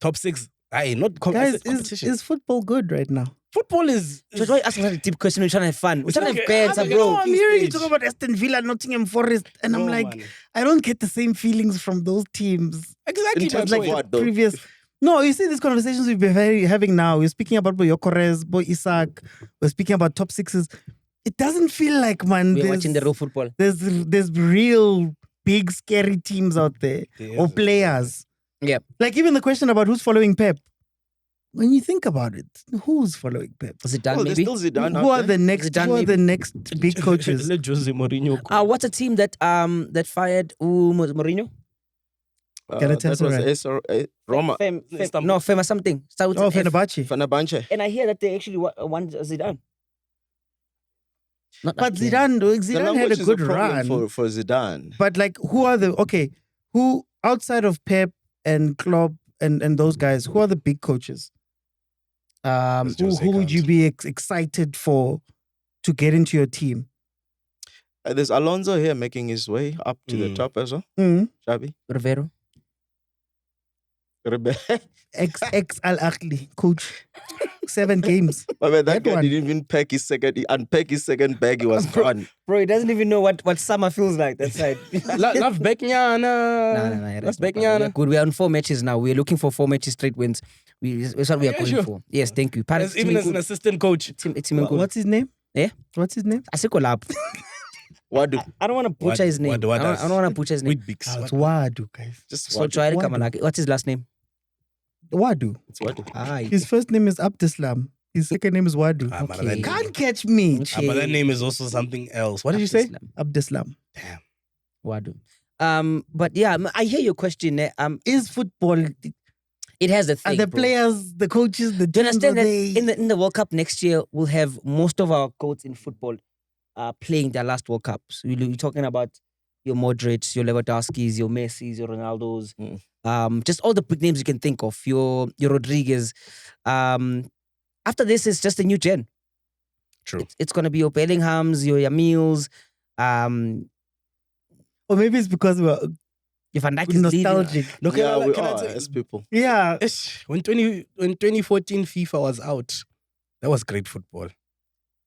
Top 6. Aye, not Guys, competition. is football good right now? Football is... So why are you asking such a deep question? We're trying to have fun. We're trying to have okay. banter, I'm bro. No, I'm hearing you stage. talk about Aston Villa, Nottingham Forest, and I'm No, like, man. I don't get the same feelings from those teams. Exactly. In terms my of point. what, though? Previous. No, you see these conversations we've been having now. We're speaking about Gyökeres, Isak. We're speaking about top 6s. It doesn't feel like, man, We're watching the real football. there's real big scary teams out there or players. Yeah. Like even the question about who's following Pep. When you think about it, who's following Pep? Was it done, Oh, there's maybe? still Zidane Who out are there. the next? Zidane, Who are the maybe? next big coaches? Let Jose Mourinho go. What's a team that fired Mourinho? That was Roma. No, Fema something. Start with Oh, an F. Fenerbahce. Fenerbahce. And I hear that they actually want Zidane. Not But again. Zidane had language a is good problem run. for Zidane. But like, who outside of Pep and Klopp and those guys, who are the big coaches? Who would you be excited for to get into your team? There's Alonso here making his way up to the top as well. Mm. Xabi. Rivero. Ex Al Ahly coach. 7 games. I mean, that That guy one. didn't even unpack his second bag. He was gone. Bro, he doesn't even know what summer feels like. That's right. Love Beknyana. No. Love We're Beknyana. good. We're on 4 matches now. We're looking for 4 matches straight wins. That's what we are Yeah, going sure. for. Yes, thank you. Even as an assistant coach. It's him. What's his name? Yeah? What's his name? Asiko lap. What do? I don't want to butcher his name. What I don't want to butcher his name. With bigs. It's Wadu, guys. Just So what? try to Wadu. come on. What's his last name? Wadu. It's what? His first name is Abdeslam. His second name is Wadu. But Okay. that, Can't catch me. but that name is also something else. What did you say? Abdeslam. Damn. Wadu. But yeah, I hear your question. Is football, It has a thing. are the bro. players, the coaches, the Do you understand that they... in the World Cup next year, we'll have most of our coaches in football playing their last World Cups. You're talking about your Modric, your Lewandowskis, your Messis, your Ronaldos, just all the big names you can think of. Your Rodriguez. After this, it's just a new gen. True. It's gonna be your Bellinghams, your Yamils, Or maybe it's because we're your Van Dijk is leading. nostalgic. No, Yeah, we can I are say- as people. Yeah. When 2014 FIFA was out, that was great football.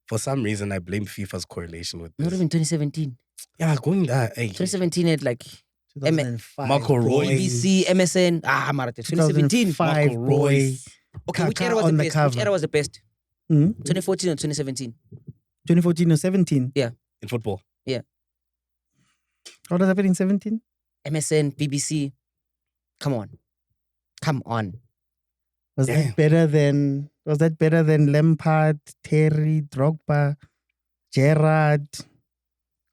For some reason, I blame FIFA's correlation with Not this. even 2017. Yeah, going there. Hey, 2017 had like 2005. Marco Roy. boys. BBC, MSN. Marathon. 2017. 2005, Marco boy. Royce. Okay, which Kaká era was on the the best? cover. Which era was the best? Hmm? 2014 or 2017? 2014 or 17. in football. What does happen in 17? MSN, BBC. Come on. Was Damn. that better than Lampard, Terry, Drogba, Gerrard?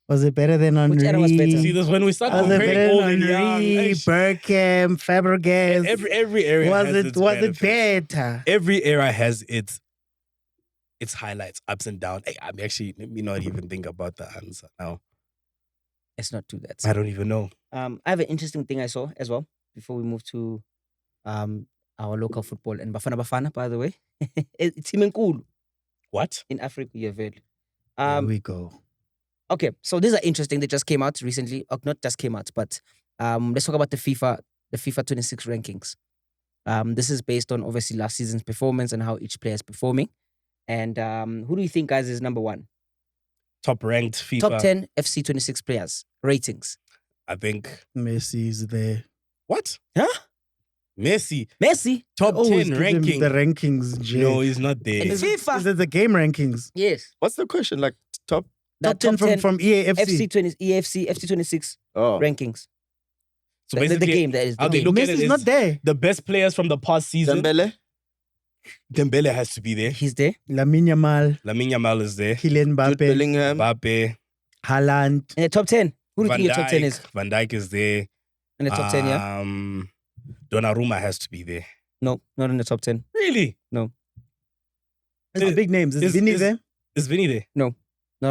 Was it better than Henry? Which era was better? See, this when we start Was it better comparing old than and young. Henry, hey, Bergkamp, Fabregas? every area was has it its was it benefits. better? Every era has its highlights, ups and downs. Hey, I'm actually, let me not even think about the answer now. Let's not do that. I don't even know. I have an interesting thing I saw as well before we move to our local football and Bafana Bafana, by the way. It's him cool What? in Africa. Yeah, Here we go. Okay, so these are interesting. They just came out recently. Not just came out, but let's talk about the FIFA 26 rankings. This is based on obviously last season's performance and how each player is performing. And who do you think, guys, is number one? Top ranked FIFA. Top 10 FC26 players ratings. I think. Messi is there. What? Huh? Messi. Messi. Top Always 10 give him ranking. The rankings, Jay. No, he's not there. And Is FIFA. it the game rankings? Yes. What's the question? Like top? The Top 10 from EAFC. FC26 Oh, rankings. So The basically, game that is. how The they game. look at it Messi's is not there. the best players from the past season. Dembele. Dembele has to be there. He's there. Lamine Yamal, Lamine Yamal is there. Kylian Jude Mbappe, Bellingham. Mbappe. Haaland. In the top 10. Who do you Van think your top 10 Dijk. is? Van Dijk is there. In the top 10, yeah? Donnarumma has to be there. No, not in the top 10. Really? It's the big names. Is Vinny there? Is Vinny there? Not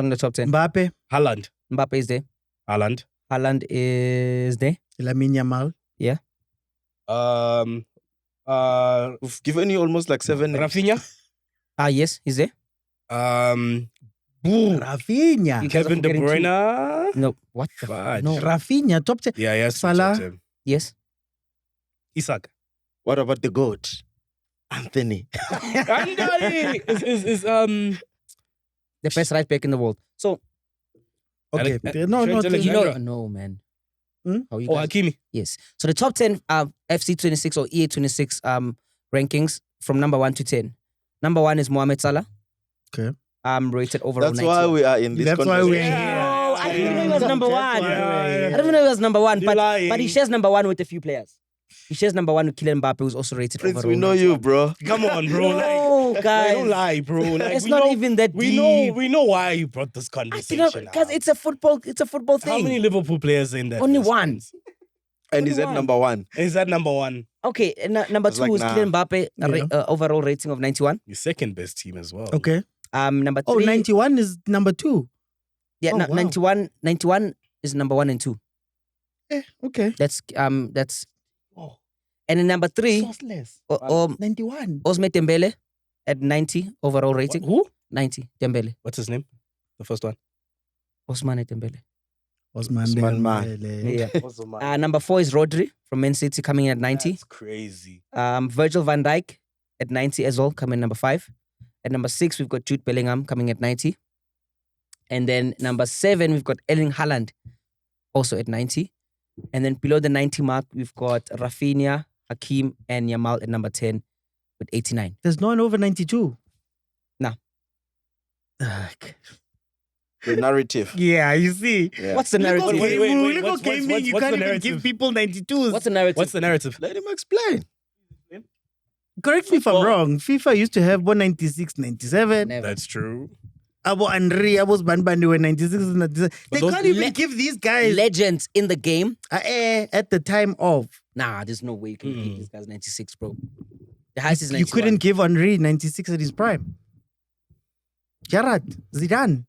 in the top 10. Mbappe, Haaland. Mbappe is there. Haaland. Haaland is there. Lamine Yamal. We've given you almost like 7 names. Rafinha. Yes, he's there. Rafinha. You guys are Kevin De forgetting two. Bruyne. No, what the Fudge. No. Rafinha, top 10. Yeah, yes. Salah. Yes. Isak. What about the GOAT? Anthony. is The best right back in the world. So, Okay. Alec- No, Trent no. you Alexander. know, no, man. Hmm? How you Oh, guys? Hakimi. Yes. So the top 10 FC26 or EA26 rankings from number 1 to 10. Number 1 is Mohamed Salah. Okay. Rated overall That's 90. why we are in this That's why we're conversation. here. Oh, I didn't even know he was number That's 1. why we're I here. don't even know he was number 1, You're but lying. he shares number 1 with a few players. He shares number 1 with Kylian Mbappe, who's also rated Prince, overall we know 91. you, bro. Come on, bro. No, Like, guys. don't lie, bro. Like, It's we not know, even that we deep. know why you brought this I conversation. because up. it's a football thing. How many Liverpool players are in that? Only list, one. Prince? And he's at One. number 1. Is that number 1? Okay, and number It's 2 like, is nah. Kylian Mbappe, Yeah. overall rating of 91. Your second best team as well. Okay. Number 3. Oh, 91 is number 2. Yeah, Oh, wow. 91 is number 1 and 2. Okay. That's Oh, and then number 3, Sauceless. 91. Osme Dembele at 90 overall rating. who? 90 Dembele. What's his name? The first one. Osmane Dembele. Osman Osman Dembele. Yeah. Number 4 is Rodri from Man City coming in at 90. That's crazy. Virgil van Dijk at 90 as well, coming number 5. At number 6, we've got Jude Bellingham coming at 90. And then number 7, we've got Erling Haaland, also at 90. And then below the 90 mark, we've got Rafinha, Hakim, and Yamal at number 10 with 89. There's no one over 92. No. The narrative. Yeah, you see. Yeah. What's the narrative? wait, wait, Look what's- at gaming. what's You the can't even narrative? give people 92s. What's the narrative? What's the narrative? Let him explain. Correct me if I'm Football. wrong. FIFA used to have 196, 97. Never. That's true. Abo Henry, Abos Banbani were 96 and 97. They those can't even le- give these guys Legends in the game. at the time of. Nah, there's no way you can give these guys 96, bro. The highest is 91. You couldn't give Henry 96 at his prime. Gerrard, Zidane,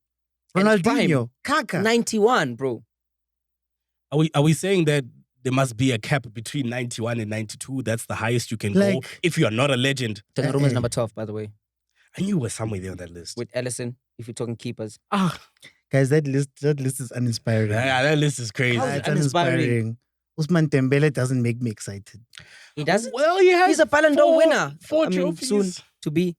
At his Ronaldinho, Kaka. 91, bro. Are we saying that there must be a cap between 91 and 92? That's the highest you can go Like- if you are not a legend. Donnarumma is number 12, by the way. I knew you were somewhere there on that list. With Ellison, if you're talking keepers. Guys, that list is uninspiring. Yeah, that list is crazy. How's it It's uninspiring? uninspiring. Usman Dembele doesn't make me excited. He doesn't. Well, he has He's a Ballon d'Or four- winner. Four I mean, trophies. soon to be.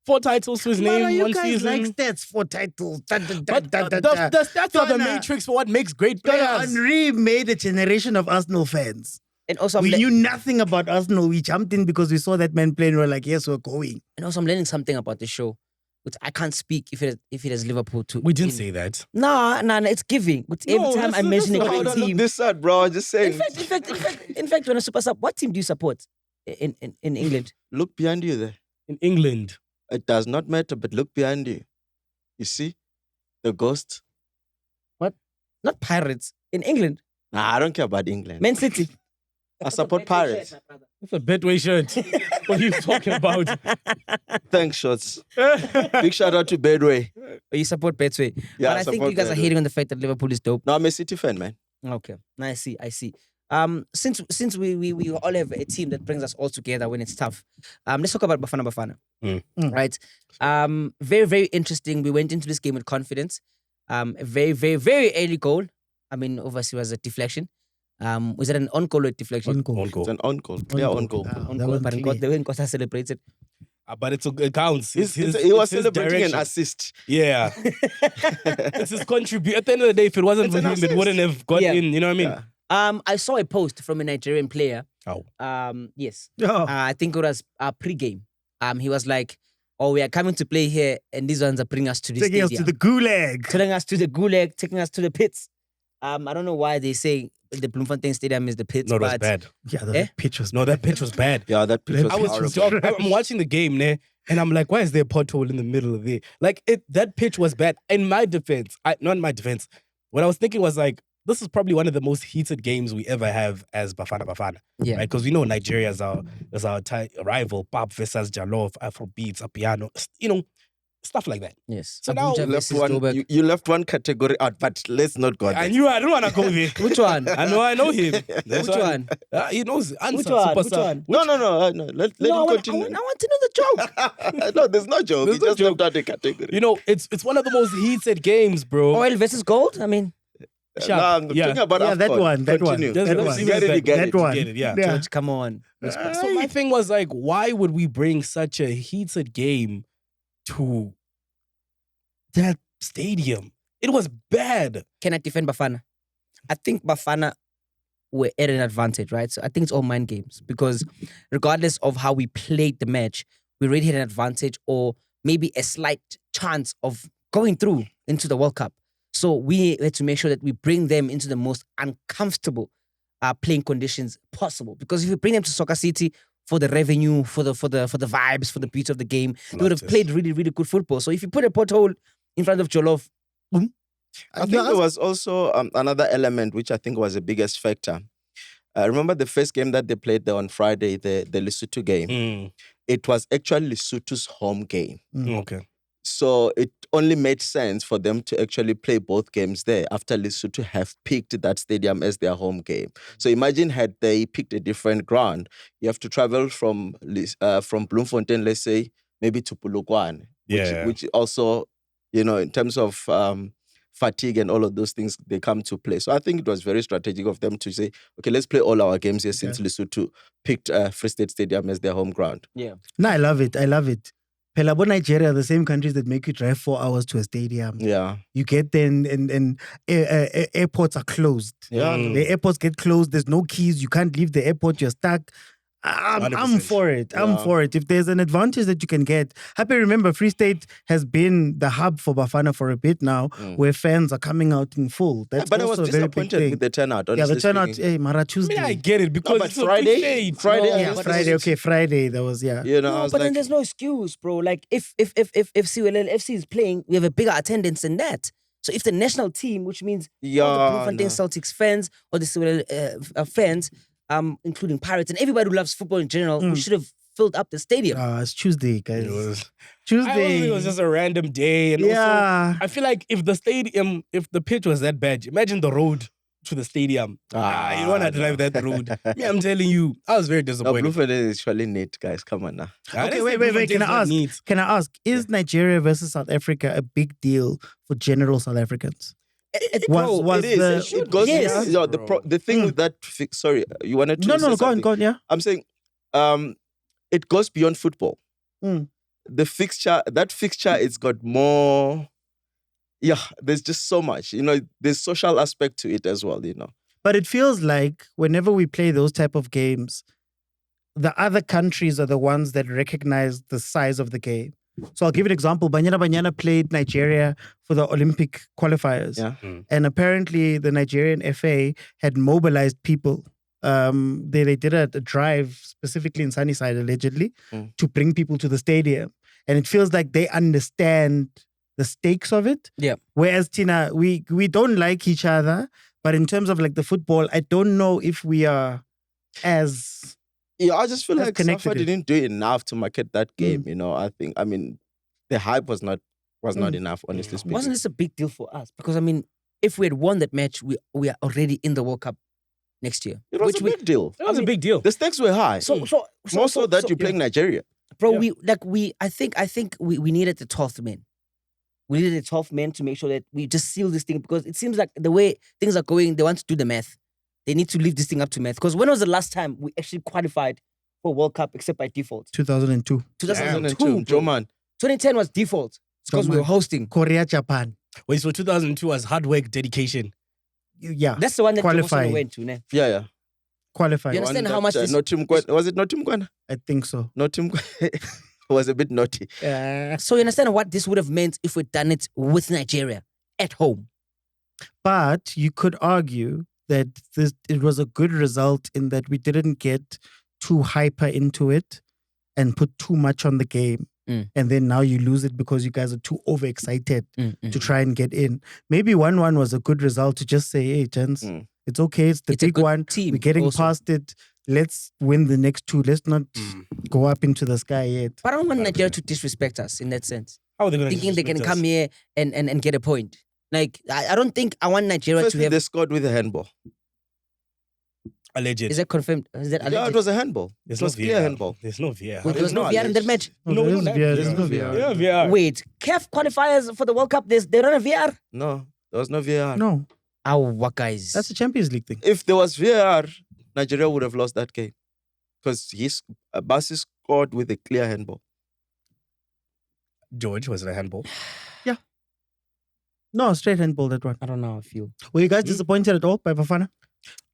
4 titles to his Mara, name, you 1 guys season. like stats for titles. But the stats are the Donna. matrix for what makes great players. Henry made a generation of Arsenal fans. And also, We knew nothing about Arsenal. We jumped in because we saw that man play and we were like, yes, we're going. and also I'm learning something about the show, which I can't speak if it has Liverpool to. We didn't say that. No, it's giving. But every No, time that's- I'm mentioning that's a not how team. This side, bro. I'm just saying. In fact, when a super sub, what team do you support in England? Look behind you there. In England. It does not matter, but look behind you. You see? The ghost. Not Pirates. In England. Nah, I don't care about England. Man City. I support Pirates. It's a Betway shirt. What are you talking about? Thanks, Shots. Big shout out to Bedway. Or you support Betway. Yeah, But I think support you guys are Bedway. hating on the fact that Liverpool is dope. No, I'm a City fan, man. Okay. I see. Since we all have a team that brings us all together when it's tough. Let's talk about Bafana Bafana. Right. Very, very interesting. We went into this game with confidence. A very, very, very early goal. I mean, obviously it was a deflection. Was it an on goal or a deflection? On goal. On goal. It's an on goal. Clear on goal. On That goal, was but clear. the way Nkosa celebrated. But it counts. He It's was it's his celebrating direction. an assist. Yeah. It's his contribute. At the end of the day, if it wasn't It's for an him, it assist. wouldn't have got Yeah. in. You know what I mean? Yeah. I saw a post from a Nigerian player. Oh. Yes. Oh. I think it was pre-game. He was like, "Oh, we are coming to play here, and these ones are bringing us to the Taking us stadium, to the gulag. taking us to the gulag, taking us to the pits." I don't know why they say the Bloemfontein Stadium is the pits, No, it was but bad. Yeah, the Eh? pitch was No, that pitch was bad. Yeah, that pitch was I was horrible. I'm watching the game, ne, and I'm like, why is there a pothole in the middle of it? Like that pitch was bad. In my defense, not in my defense. What I was thinking was like, this is probably one of the most heated games we ever have as Bafana Bafana. yeah, Right? Because we know Nigeria is our rival, pop versus Jalof, Afrobeats, Apiano, stuff like that. yes. So now- Abuja You left versus one. Joburg. You left one category out, but let's not go I there. knew I don't want to go there. Which one? I know him. That's Which why- one? He knows answer. Which one? Which superstar. one? No. Let No, him I continue. want to know the joke. No, there's no joke. There's He no just joke. left out the category. You know, it's one of the most heated games, bro. Oil versus gold. I mean, No, I'm Yeah. talking about Yeah, that AFCON. one, that one. Continue. Just That let's one. leave Get at it, that. get That it. one. Get it, yeah. Yeah. George, come on. So my thing was like, why would we bring such a heated game to that stadium? It was bad. Can I defend Bafana? I think Bafana were at an advantage, right? So I think it's all mind games because regardless of how we played the match, we already had an advantage or maybe a slight chance of going through into the World Cup. So we had to make sure that we bring them into the most uncomfortable playing conditions possible. Because if you bring them to Soccer City for the revenue, for the vibes, for the beauty of the game, they would have Not played really, really good football. So if you put a pothole in front of Jolof, boom. I think there was also another element which I think was the biggest factor. Remember the first game that they played there on Friday, the Lesotho game? It was actually Lesotho's home game. Okay. So it only made sense for them to actually play both games there after Lesotho have picked that stadium as their home game. So imagine had they picked a different ground, you have to travel from Bloemfontein, let's say, maybe to Polokwane, Yeah. which also, in terms of fatigue and all of those things, they come to play. So I think it was very strategic of them to say, okay, let's play all our games here since Lesotho picked Free State Stadium as their home ground. Yeah. No, I love it. Pelabo, Nigeria are the same countries that make you drive 4 hours to a stadium. Yeah. You get there and airports are closed. Yeah. The airports get closed. There's no keys. You can't leave the airport. You're stuck. I'm 100%. for it. I'm for it. If there's an advantage that you can get. Happy, remember, Free State has been the hub for Bafana for a bit now, where fans are coming out in full. That's But I also was a very big disappointed thing. with the turnout. Yeah, the honestly turnout, speaking. Mara I Tuesday. mean, I get it because but it's a Friday, Free State. Friday, No, Yeah, but Friday. Okay, Friday. That was, yeah. You know, I No, was but then like, there's no excuse, bro. Like if FC is playing, we have a bigger attendance than that. So if the national team, which means all the Bloemfontein no. Celtics fans or the CLL fans, including Pirates and everybody who loves football in general, we should have filled up the stadium. It's Tuesday, guys. It was. Tuesday. I also think it was just a random day, and also Yeah. I feel like if the pitch was that bad, imagine the road to the stadium. You don't want to drive that road. Me, I'm telling you, I was very No, disappointed. Bloemfontein is surely neat, guys. Come on now. Okay, wait. Can I ask? Can I ask? Is Nigeria versus South Africa a big deal for general South Africans? Was It is. the- It goes. Yes. Yeah, the thing with that. Sorry, you wanted to. No, say go on, something? yeah. I'm saying, it goes beyond football. Mm. The fixture, it's got more. Yeah, there's just so much. You know, there's social aspect to it as well. You know. But it feels like whenever we play those type of games, the other countries are the ones that recognize the size of the game. So I'll give you an example. Banyana played Nigeria for the Olympic qualifiers. Yeah. And apparently the Nigerian FA had mobilized people. They did a drive specifically in Sunnyside, allegedly, to bring people to the stadium. And it feels like they understand the stakes of it. Yeah. Whereas, Tina, we don't like each other. But in terms of like the football, I don't know if we are as... Yeah, I just feel That's like connected Safa it. didn't do enough to market that game. You know, I mean, the hype was not enough, honestly speaking. Wasn't this a big deal for us? Because I mean, if we had won that match, we are already in the World Cup next year. It was a big deal. It was a big deal. The stakes were high. More so that you're playing Nigeria. Bro, I think we needed the 12th man. We needed the 12th man to make sure that we just seal this thing, because it seems like the way things are going, they want to do the math. They need to leave this thing up to math. Because when was the last time we actually qualified for World Cup except by default? 2002. 2002. Joe man. 2010 was default. It's because we were hosting. Korea, Japan. Wait, so 2002 was hard work, dedication. Yeah. That's the one that Qualifying. Johnson went to. Ne? Yeah. Qualifying. You understand One how much that, this... not Tim Gwen. Was it not Tim Gwen? I think so. Not Tim Gwen. Was a bit naughty. So you understand what this would have meant if we'd done it with Nigeria at home. But you could argue that it was a good result in that we didn't get too hyper into it and put too much on the game. And then now you lose it because you guys are too overexcited to try and get in. Maybe 1-1 was a good result to just say, hey, gents, it's okay. It's the It's a big good one. team We're getting also. past it. Let's win the next two. Let's not go up into the sky yet. But I don't want Nigeria to disrespect us in that sense. How are they going to Thinking they can come here and get a point. Like, I don't think I want Nigeria Firstly, to have... they scored with a handball. Alleged. Is that confirmed? Is that Yeah, alleged? it was a handball. There's It was no clear VR. handball. There's no VR. Wait, there was no not VR in that alleged. match? No, there's no, VR, there's there's no no VR. Yeah, VR. Wait, CAF qualifiers for the World Cup, they don't have VR? No, there was no VAR. No, Oh, what guys? that's a Champions League thing. If there was VAR, Nigeria would have lost that game. Because Bassi scored with a clear handball. George, was it a handball? No, straight handball, that one. I don't know, I feel. Were you guys disappointed at all by Bafana?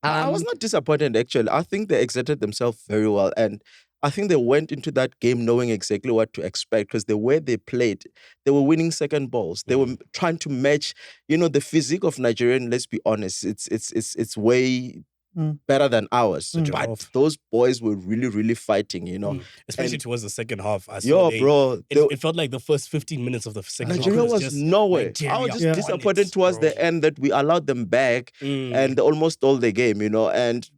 I was not disappointed, actually. I think they exerted themselves very well. And I think they went into that game knowing exactly what to expect, because the way they played, they were winning second balls. They were trying to match, the physique of Nigerian, let's be honest, it's way better than ours. But Giraffe. those boys were really, really fighting, Especially And- towards the second half. I saw Yo, they- bro. It felt like the first 15 minutes of the second Nigeria half was just nowhere. Nigeria I was just won disappointed it, towards bro. the end that we allowed them back and they almost stole the game, And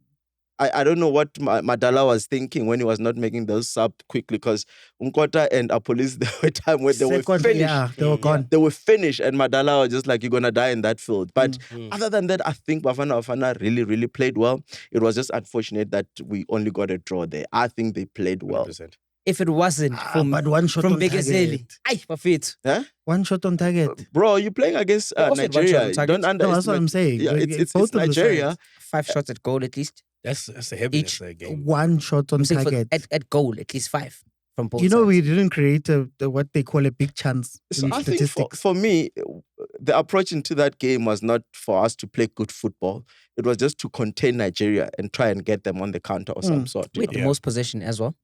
I don't know what Madala was thinking when he was not making those sub quickly, because Umkota and Apolis, there were time where they were Second, finished. yeah, they were gone. They were finished, and Madala was just like, you're going to die in that field. But other than that, I think Bafana really, really played well. It was just unfortunate that we only got a draw there. I think they played well. 100%. if it wasn't but one shot from on Bekezeli. target. Ay, Bafit. Huh? One shot on target. Bro, you're playing against They also had one shot on Nigeria. target. Don't No, underestimate. that's what I'm saying. Yeah, it's Both of the Nigeria. sides. 5 shots at goal at least. That's a heaviness Each game. One shot on I'm saying for, target. at goal, at least 5 from both You know, sides. we didn't create what they call a big chance So in I think statistics. for me, the approach into that game was not for us to play good football. It was just to contain Nigeria and try and get them on the counter or some sort. We had the Yeah. most possession as well.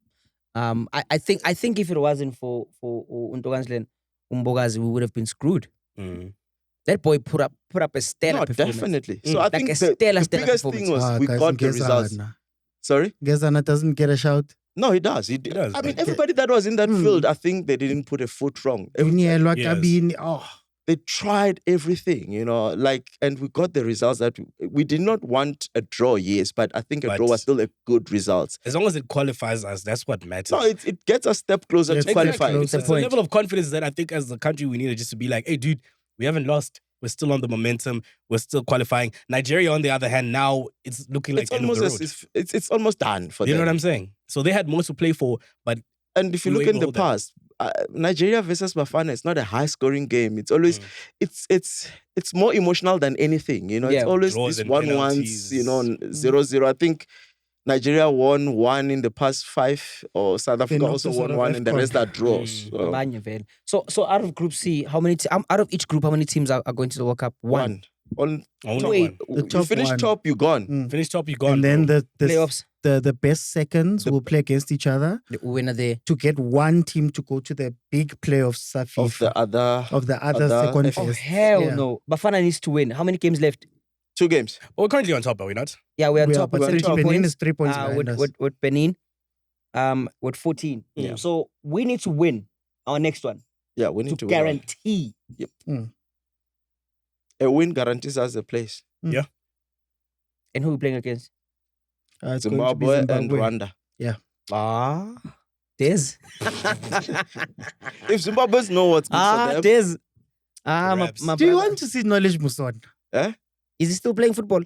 I think if it wasn't for Untoganslen Umbogazi, we would have been screwed. Mm. That boy put up a stellar No, performance. definitely. Mm. So I Like think a the stellar biggest thing performance. was we guys, got the results. Gezana. Sorry? Gezana doesn't get a shout. No, he does. He does, I mean, but- everybody that was in that Hmm. field, I think they didn't put a foot wrong. Unyelwa Yes. Kabini. Oh, They tried everything, and we got the results that we did not want a draw, yes, but I think a But- draw was still a good result. As long as it qualifies us, that's what matters. No, it gets us a step closer Yes, to exactly. qualifying. Close. It's a level of confidence that I think as a country we need just to be like, hey, dude, we haven't lost. We're still on the momentum. We're still qualifying. Nigeria, on the other hand, now it's looking like It's the end of almost the road. it's almost done for You know them. what I'm saying? So they had more to play for, but And if you We look were in the able to hold past, Nigeria versus Bafana, it's not a high scoring game. It's always it's more emotional than anything. Yeah. It's always Draws these and 1-1s, penalties. 0-0. I think Nigeria won 1 in the past 5, or South Africa knocked also us out won of 1, and the AFCON. rest are draws. So, Abanye vele. So out of Group C, out of each group, how many teams are going to the World Cup? One. On only Wait. one. The you top finish one. top, you're gone. Finish top, you gone. and then bro. the Playoffs. the best seconds will play against each other The winner there. to get one team to go to the big playoffs Of the other of the other other second FA. Oh best. hell Yeah. no! Bafana needs to win. How many games left? 2 games. We're currently on top, are we not? Yeah, we're on We are, top but with we're on 17 top. Benin points. is 3 points behind us. With Benin, with 14. Yeah. So we need to win our next one Yeah, we to need to win. guarantee. A win guarantees us a place. And who are we playing against? It's going to be Zimbabwe and Zimbabwe. Rwanda. Ah, Des. If Zimbabweans know what's good for them, Des. My Perhaps. my Do you brother. want to see Knowledge Muson? Is he still playing football?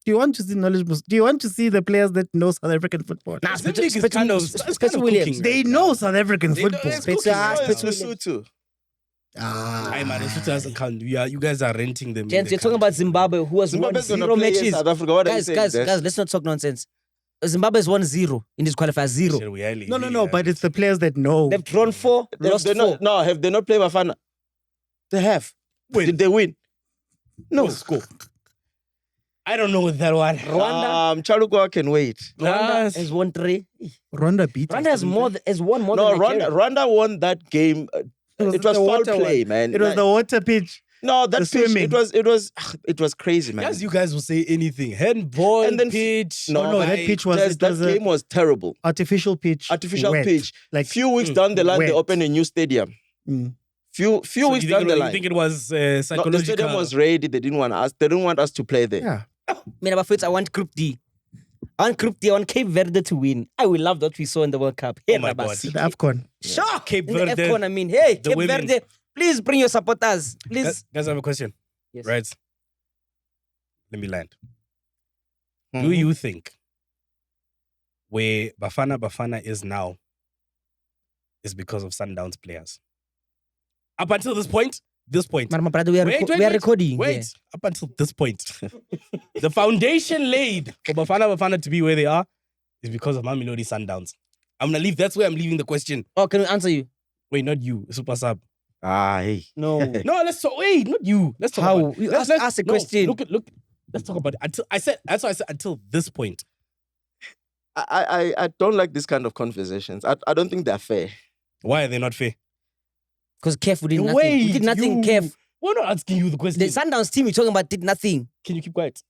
Do you want to see Knowledge Muson? Do you want to see the players that know South African football? Nah, Zim League is kind of Spencer Williams. cooking They right know now. South African They know football. it's Spitzer, cooking, it's yeah. Lesotho. Aye, man, it's just account. You guys are renting them. in Gents, the you're talking about country. Zimbabwe, who has won Zimbabwe's gonna 0 play against matches. South Africa. What are you saying? Guys, Des? let's not talk nonsense. Zimbabwe has won 0 in this qualifier. 0. Shit, we highly- No, really but it's the players that know. They've drawn 4, they lost 4. Have they not played Bafana? They have. Wait. Did they win? No. Score. I don't know that one. Rwanda, Chalukwa can wait. Rwanda has won 3. Rwanda beat us, Rwanda has didn't won more No, than Nigeria. Rwanda won that game. It was the foul water play, one. man. It was the water pitch. no, that the pitch. swimming. It was crazy, man. Yes, you guys will say anything. Handball, And then- pitch. No, that I- pitch was Des, it that was a game was terrible. artificial pitch. Artificial wet. pitch. Like Few weeks down the line, they wet. opened a new stadium. Mm. Few So weeks you down think, the you line. think it was No, the psychological? stadium was ready. They didn't want us. They didn't want us to play there. Yeah. Man, I want Group D. I want Group D. I want Cape Verde to win. I will love what we saw in the World Cup. Hey, Oh my Rabasi. God. The AFCON. Sure. Cape In the Verde, AFCON, I mean, hey, the Cape women. Verde, please bring your supporters. Please. Guys, I have a question. Yes. Right. Let me land. Mhm. Do you think where Bafana Bafana is now is because of Sundowns players? Up until this point, Man, my brother, we are, Wait, we are recording. Wait, yeah. up until this point, the foundation laid for Bafana Bafana to be where they are is because of Mamelodi Sundowns. I'm gonna leave. That's where I'm leaving the question. Oh, can we answer you? Wait, not you, Super Sub. Hey. No. No, let's talk. Wait, not you. Let's talk How? about. You let's- ask a no, question. Look. Let's talk about it. Until I said. That's why I said until this point. I don't like this kind of conversations. I don't think they're fair. Why are they not fair? Because Kef, we did nothing. Wait, We did nothing, you- Kef. We're not asking you the question. The Sundowns team you're talking about did nothing. Can you keep quiet?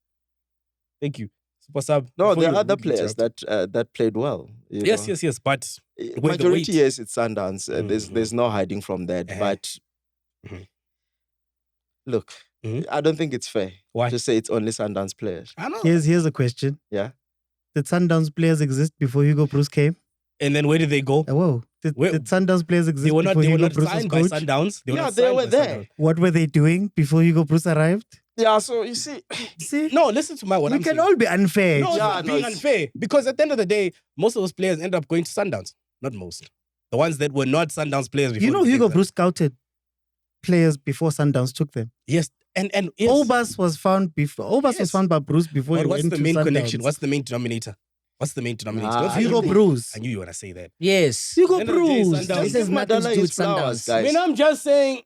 Thank you, Super Sub. No, before there are you other rudely players interrupt. that played well. you Yes, know. yes. But the Majority, weight. yes, it's Sundowns. Mhm. There's no hiding from that. Uh-huh. But Mhm. look, Mhm. I don't think it's fair Why? to say it's only Sundowns players. I know. Here's a question. Yeah. Did Sundowns players exist before Hugo Bruce came? And then where did they go? Whoa. Did Sundowns players exist They were not. before They were Hugo not Bruce was signed by coach? Sundowns. Yeah, not they signed were by there. Sundowns. What were they doing before Hugo Bruce arrived? Yeah, so you see, See, No, listen to what we I'm can saying. all be unfair. No, it's Yeah, not no, being it's- unfair. Because at the end of the day, most of those players end up going to Sundowns. Not most. The ones that were not Sundowns players before. You know, they Hugo came Bruce scouted players before Sundowns took them. Yes, and yes. Obas was found before. Obas was Yes. found by Bruce before But he what's went the to main Sundowns. connection? What's the main denominator? What's the main denominator? Nah, Don't say Hugo anything. Bruce? I knew you were gonna say that. Yes. Hugo End of the day, Bruce. Sundowns- This is give nothing to Madala do his with flowers, Sundowns. guys. I mean, I'm just saying,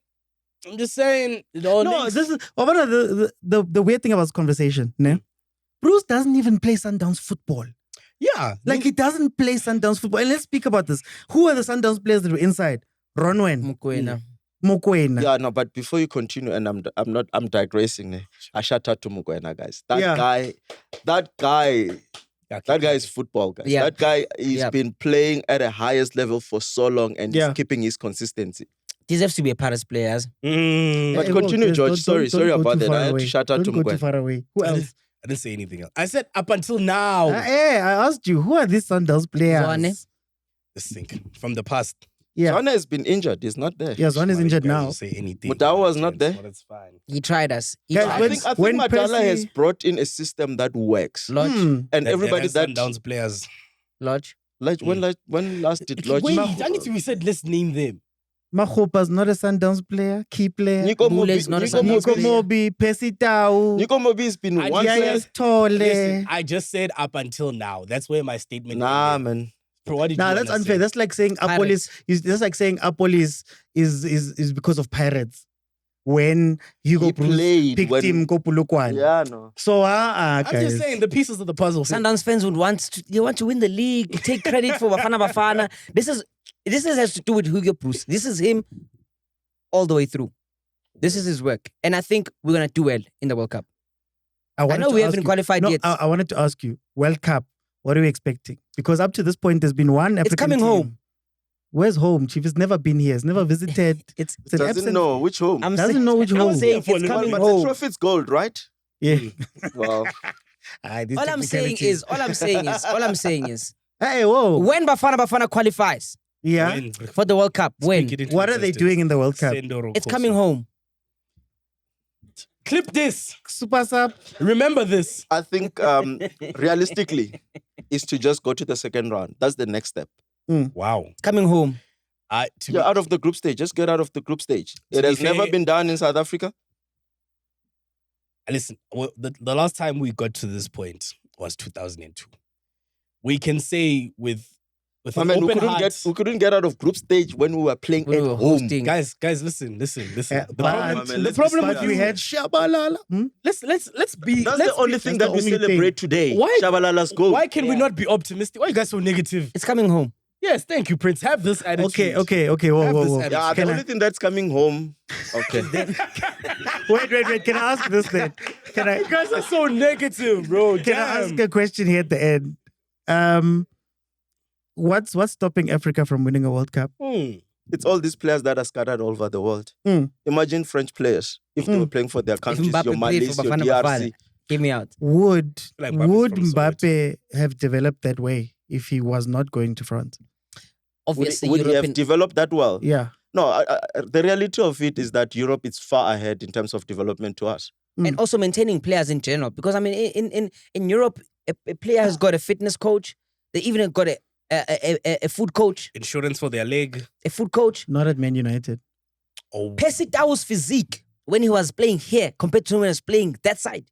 it all No, links. this is one of the weird thing about this conversation. Ne? Bruce doesn't even play Sundowns football. Yeah. Like he doesn't play Sundowns football. And let's speak about this. Who are the Sundowns players that were inside? Ronwen, Mokoena. Mokoena. Yeah, no, but before you continue, and I'm digressing. I shout out to Mukwena, guys. That guy is football, guys. Yeah. That guy has Yeah. been playing at a highest level for so long and Yeah. he's keeping his consistency. Deserves to be a Paris player. But Hey, continue, whoa, George. don't Sorry go about too that. far I had away. to shout out to Don't go too Mukwena. far away. Who else? I didn't say anything else. I said up until now. Hey, I asked you, who are these Sundowns players? Zwane. Let's think. From the past. Yeah. Zwane has been injured. He's not there. Yeah, Zwane is Why injured you guys now. don't Say anything. Mutawa was not there. But it's fine. He tried us. He Guys, tried when- us. I think when Madala Percy- has brought in a system that works. Lodge. And everybody has that Sundowns players. Lodge. when last did Lodge? Wait, I need to be said. Let's name them. Mahopa's not a Sundowns player, key player. Nico Bule Mobi, is not a Nico Sundowns Nico Mobi, Mobi, Percy Tau, Nico Mobi has been I one just player. Yayas Tole. Listen, I just said up until now. That's where my statement. Nah, ended. man. Bro, what did Nah, you that's wanna unfair. say? That's like saying Apolis is that's like saying Apolis is because of Pirates. When Hugo He Bruce played picked when- him Kopulukwan. Yeah, no. So I'm guys. just saying the pieces of the puzzle. Sundowns fans would want to win the league, take credit for Bafana Bafana. This has to do with Hugo Bruce. This is him all the way through. This is his work. And I think we're gonna do well in the World Cup. I wanted know to we ask haven't you- qualified No, yet. I wanted to ask you, World Cup, what are we expecting? Because up to this point, there's been one African coming team. home. Where's home? Chief has never been here. Has never visited. It's It's an Doesn't absent. know which home. Doesn't know which I'm home. saying Yeah, it's for- coming but the home. trophy's gold, right? Yeah. Well, These All I'm saying technicalities. is, Hey, whoa. when Bafana Bafana qualifies Yeah. When- for the World Cup, when Speak it into What are they existence. doing in the World Cup? Sendoro it's Koso. coming home. Clip this. Super sub. Remember this. I think realistically is to just go to the second round. That's the next step. Wow. It's coming home. To You're be- out of the group stage. Just get out of the group stage. To It be has never fair- been done in South Africa. Listen, the last time we got to this point was 2002. We can say with I an mean, open heart. we couldn't get out of group stage when we were playing We at were home. hosting. Guys, listen. Yeah, The but- problem, man, the let's problem be with But we you, had Shabalala. let's be. That's let's the only be- thing that's that the we only thing. celebrate today. Why- Shabalala's goal. Why can we Yeah. not be optimistic? Why are you guys so negative? It's coming home. Yes, thank you, Prince. Have this attitude. Okay. Have Whoa. this whoa. attitude. Yeah, the Can only thing that's coming home. Okay. Wait. Can I ask this then? Can I? You guys are so negative, bro. Can I ask a question here at the end? What's stopping Africa from winning a World Cup? It's all these players that are scattered all over the world. Imagine French players if they were playing for their countries, Mbappe your played Malis, for your Bafana DRC. Bafana. Give me out. Would Like Mbappe's from Mbappe have developed that way if he was not going to France? Obviously, Would he have European. developed that well? Yeah. No, the reality of it is that Europe is far ahead in terms of development to us. And also maintaining players in general. Because I mean, in Europe, a player has got a fitness coach. They even got a food coach. Insurance for their leg. A food coach. Not at Man United. Oh, Percy Tau's physique when he was playing here compared to when he was playing that side,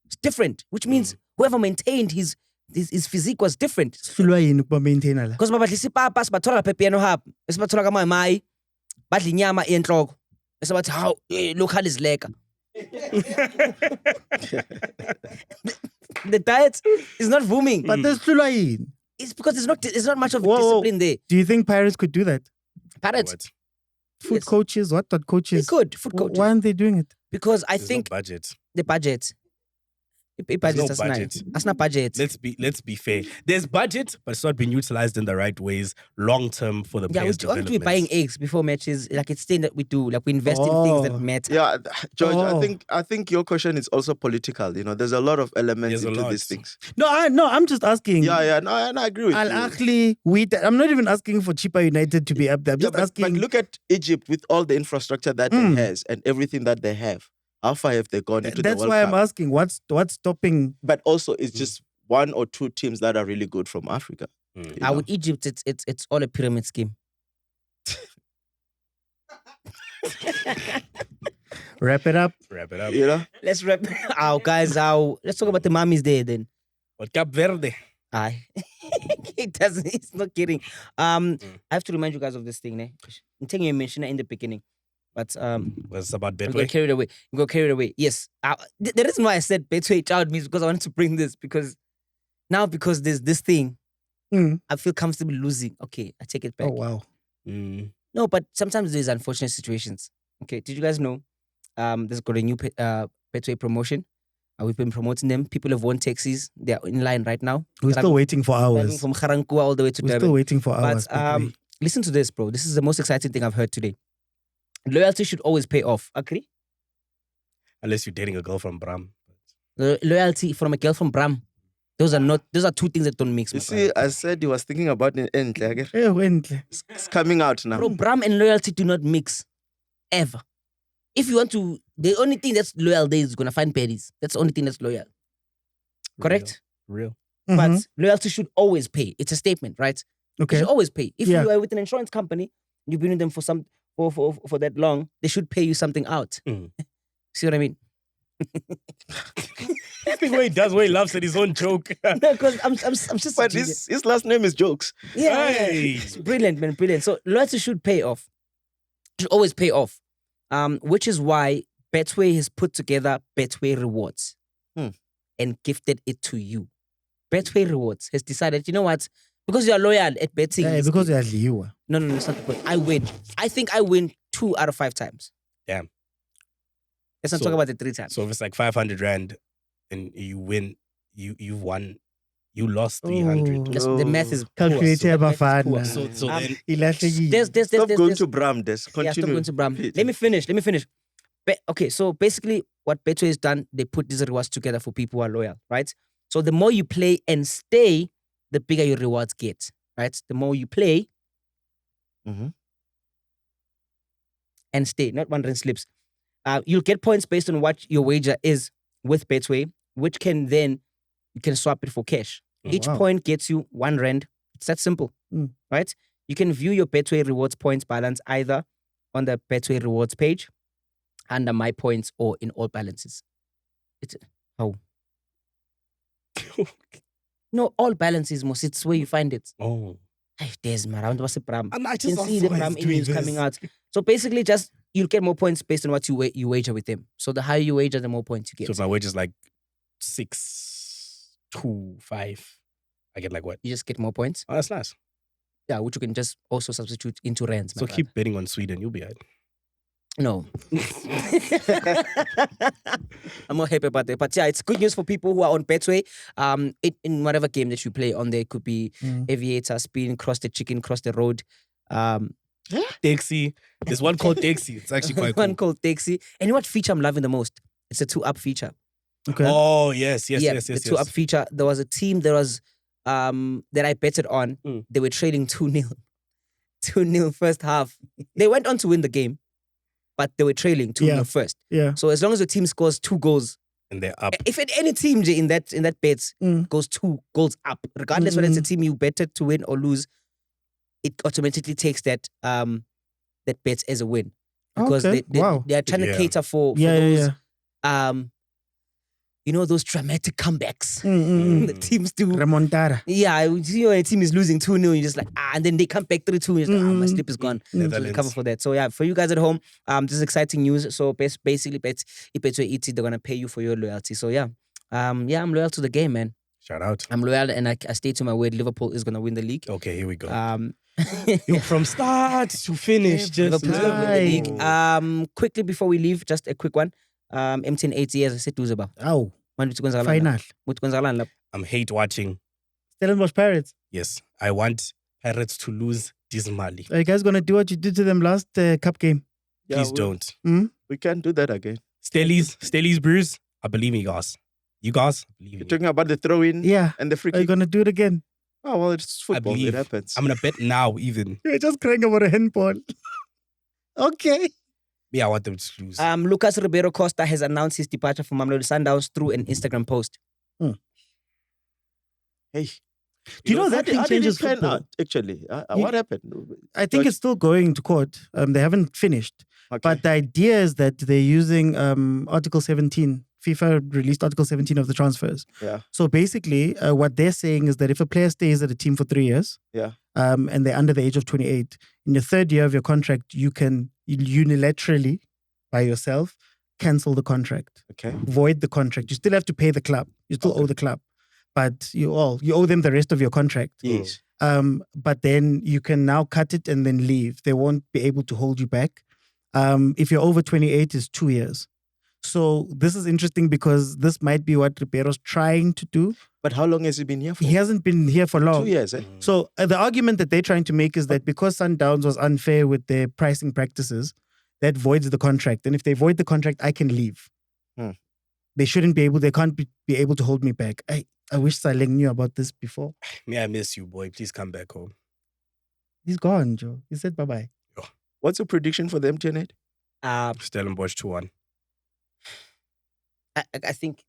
it's different. Which means whoever maintained his physique was different. Hlulwa yini ukuba maintainer la? Because babadlisa ipapa sibathola lapha epiano hub esibathola kamayi badla inyama enhloko bese bathi hawu local is lekker. The diet is not booming. But there's hlulwa yini. It's because there's not much of Whoa. discipline there. Do you think Pirates could do that? Parrots, what? Food Yes. coaches, what they coaches? could food coaches Why aren't they doing it? because I There's think no budget. the budget. There's no budget. That's not budget. Let's be fair. There's budget, but it's not being utilized in the right ways long term for the Yeah, players' we aren't we development. buying eggs before matches? Like it's thing that we do. Like we invest in things that Oh. matter. Yeah, George, Oh. I think your question is also political. You know, there's a lot of elements There's a into lot. these things. No, I'm just asking. Yeah, no, and I agree with Al you. Ahly, I'm not even asking for Chipa United to be up there. I'm Yeah, just but asking. look at Egypt with all the infrastructure that it has and everything that they have. How far have they gone into the That's World why Cup? I'm asking. What's stopping? But also, it's just one or two teams that are really good from Africa. you know? With Egypt, it's all a pyramid scheme. Wrap it up. Wrap it up. You know? Let's wrap. Guys, let's talk about the mummies there then. But Cap Verde. Aye. It doesn't. It's not kidding. I have to remind you guys of this thing. I'm telling you, I mentioned it in the beginning, but Was about we got Betway. carried away. We got carried away. Yes. The reason why I said Betway child means because I wanted to bring this because there's this thing, Mm. I feel comfortable losing. Okay, I take it back. Oh wow. No, but sometimes there's unfortunate situations. Okay, did you guys know? There's got a new Betway promotion. We've been promoting them. People have won taxis. They are in line right now. We're still waiting for Driving hours. from Garankua all the way to We're Durban. still waiting for hours. But listen to this, bro. This is the most exciting thing I've heard today. Loyalty should always pay off. Agree? Unless you're dating a girl from Bram. Loyalty from a girl from Bram. Those are two things that don't mix. You my see, I said he was thinking about it. It's coming out now. Bro, Bram and loyalty do not mix. Ever. If you want to, the only thing that's loyal there is gonna find Paris. That's the only thing that's loyal. Correct? Real. But loyalty should always pay. It's a statement, right? You Okay. should always pay. If Yeah. you are with an insurance company, you've been with them for that long, they should pay you something out. Mm. See what I mean? I think Way laughs at his own joke. No, because I'm just. But his last name is Jokes. yeah, Hey. it's brilliant, man, brilliant. So loyalty should pay off. Should always pay off. Which is why Betway has put together Betway Rewards and gifted it to you. Betway Rewards has decided, you know what? Because you are loyal at betting. Yeah, this because game- you're Liwa. No, it's not the point. I win. I think I win 2 out of 5 times. Damn. Let's not So- talk about the 3 times. So if it's like 500 Rand and you win, you won, you lost 300. The math is Calculator poor. So the math is poor. Bafana. So then There's Stop going there's- to Bram. Des. Yeah, stop Continue. going to Bram. Please. Let me finish. Okay, so basically what Betway has done, they put these rewards together for people who are loyal, right? So the more you play and stay, the bigger your rewards get, right? The more you play Mhm. and stay, not one rand slips. You'll get points based on what your wager is with Betway, which can then, you can swap it for cash. Each wow. point gets you 1 rand. It's that simple, Mm. right? You can view your Betway rewards points balance either on the Betway rewards page, under my points, or in all balances. It's how? No, all balances, most. It's where you find it. oh, Hey, there's my round was a Bram. and I You just can see the Bram image coming out. So basically, just you'll get more points based on what you wager with them. So the higher you wager, the more points you get. So if my wage is like 6, 2, 5, I get like what? You just get more points. Oh, that's nice. Yeah, which you can just also substitute into rands. So keep betting on Sweden, you'll be right. No. I'm not happy about that. But yeah, it's good news for people who are on Betway. In whatever game that you play on there, it could be Aviator, Spin, Cross the Chicken, Cross the Road. Taxi. There's one called Taxi. It's actually quite One cool. called Taxi. And you know what feature I'm loving the most? It's a 2-up feature. Okay. Oh, yes. The 2-up feature. There was a team that I betted on. Mm. They were trading 2-0. 2-0 first half. They went on to win the game, but they were trailing 2-0 Yeah. first. Yeah. So as long as the team scores 2 goals, And they're up. if any team in that bet Mm. goes 2 goals up, regardless whether it's a team you betted to win or lose, it automatically takes that bet as a win. Because Okay. Wow. they are trying to Yeah. cater for Yeah, those yeah. those dramatic comebacks Mm. the teams do. Remontada. Yeah, a team is losing 2-0, you're just like, and then they come back 3-2, and you're just like, my slip is gone. So they Netherlands. cover for that. So yeah, for you guys at home, this is exciting news. So basically, Betway, they're gonna pay you for your loyalty. So yeah, I'm loyal to the game, man. Shout out. I'm loyal, and I stay to my word. Liverpool is gonna win the league. Okay, here we go. Yo, From start to finish, just Liverpool's gonna win the league. Aye. Quickly before we leave, just a quick one. MTN8 years, I said Duzaba. Ow. Final. I'm hate watching. Stellenbosch Pirates. Yes, I want Pirates to lose dismally. Are you guys going to do what you did to them last cup game? Yeah, Please we- don't. We can't do that again. Stellies, Bruce. I believe in you guys. You guys, I believe in You're you. talking about the throw-in Yeah. and the free Are you kick. going to do it again? Oh, well, it's football. believe. It happens. I'm gonna bet now, even. You're just crying about a handball. Okay. Yeah, I want them to lose. Lucas Ribeiro Costa has announced his departure from Mamelodi Sundowns through an Instagram post. Hey, Do you know that how thing did it changes pan football? out, actually? You- What happened? I think it's still going to court. They haven't finished. Okay. But the idea is that they're using Article 17. FIFA released Article 17 of the transfers. Yeah. So basically, what they're saying is that if a player stays at a team for 3 years, Yeah. and they're under the age of 28, in your third year of your contract, you can unilaterally, by yourself, cancel the contract, Okay. void the contract. You still have to pay the club. You still owe the club, but you owe them the rest of your contract. Yes. But then you can now cut it and then leave. They won't be able to hold you back. If you're over 28, it's 2 years. So this is interesting because this might be what Ribeiro's trying to do. But how long has he been here for? He hasn't been here for long. 2 years, eh? So the argument that they're trying to make is that because Sundowns was unfair with their pricing practices, that voids the contract. And if they void the contract, I can leave. They shouldn't be able, they can't be able to hold me back. I wish Saleng knew about this before. May I miss you, boy. Please come back home. He's gone, Joe. He said bye-bye. What's your prediction for the MTN8? Stellenbosch 2-1. I think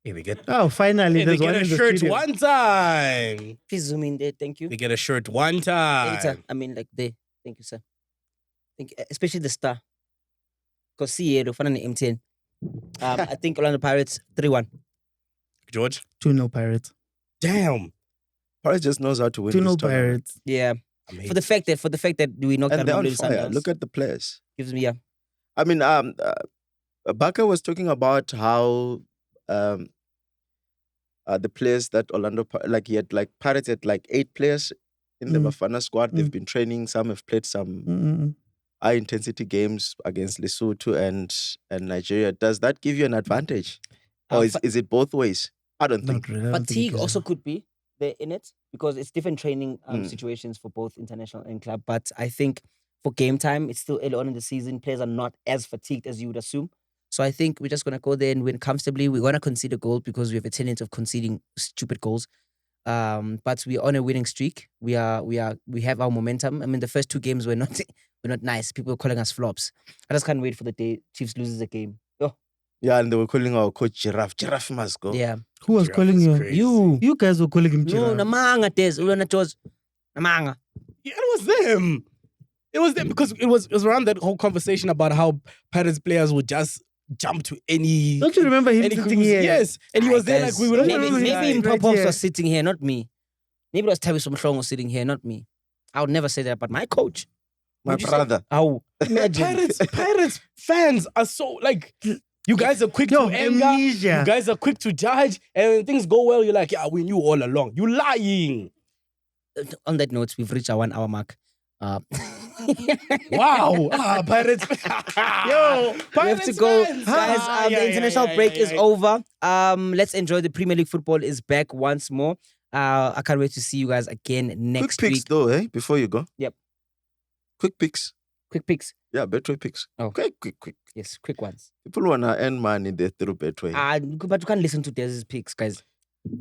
Hey, they get, Oh, finally, hey, they there's get one a in the shirt studio. one time. please zoom in there. Thank you. They get a shirt one time. Later. I mean, like there. Thank you, sir. Thank you. Especially the star. Because see here, the fun on the MTN. I think Orlando Pirates 3-1. George? 2-0 Pirates. Damn. Paris just knows how to win. 2-0 this tournament. Pirates. Yeah. I'm For the fact that we knocked out And they're on Mamelodi fire. Sundowns. Look at the players. Gives me I mean, Baka was talking about how the players that Orlando, he had Pirates had 8 players in the Bafana squad. They've been training. Some have played some high intensity games against Lesotho and Nigeria. Does that give you an advantage, or is it both ways? I don't think. Not really. I don't think fatigue it is. also could be there in it because it's different training situations for both international and club. But I think for game time, it's still early on in the season. Players are not as fatigued as you would assume. So I think we're just gonna go there and win comfortably. We're gonna concede a goal because we have a tendency of conceding stupid goals. But we're on a winning streak. We have our momentum. I mean, the first 2 games were not nice. People were calling us flops. I just can't wait for the day Chiefs loses a game. Oh, Yeah, and they were calling our coach Giraffe. Giraffe must go. yeah. Who was Giraffe calling is you? crazy. You guys were calling him No, Giraffe. namanga des. Ulana Jos. Namanga. Yeah, it was them. It was them because it was around that whole conversation about how Pirates players would just jump to any. Don't you remember him any sitting conclusion. here? Yes, and he was there Guys, we would maybe right Mpopops here. was sitting here, not me. Maybe it was Tabi Somhlong was sitting here, not me. I would never say that, but my coach. My Would you say- brother. Oh, imagine. Pirates fans are so you guys are quick Yo, to anger. amnesia. You guys are quick to judge, and when things go well, you're like, yeah, we knew all along. You lying. On that note, we've reached our 1 hour mark. Wow. Pirates. Yo, We have to go, fans. guys. The international break is over. Let's enjoy the Premier League football is back once more. I can't wait to see you guys again next Quick picks week. though, eh? Before you go. Yep. Quick picks. Quick picks. Yeah, Betway picks. Oh. Quick. Yes, quick ones. People wanna earn money there through Betway. But you can't listen to Dez's picks, guys.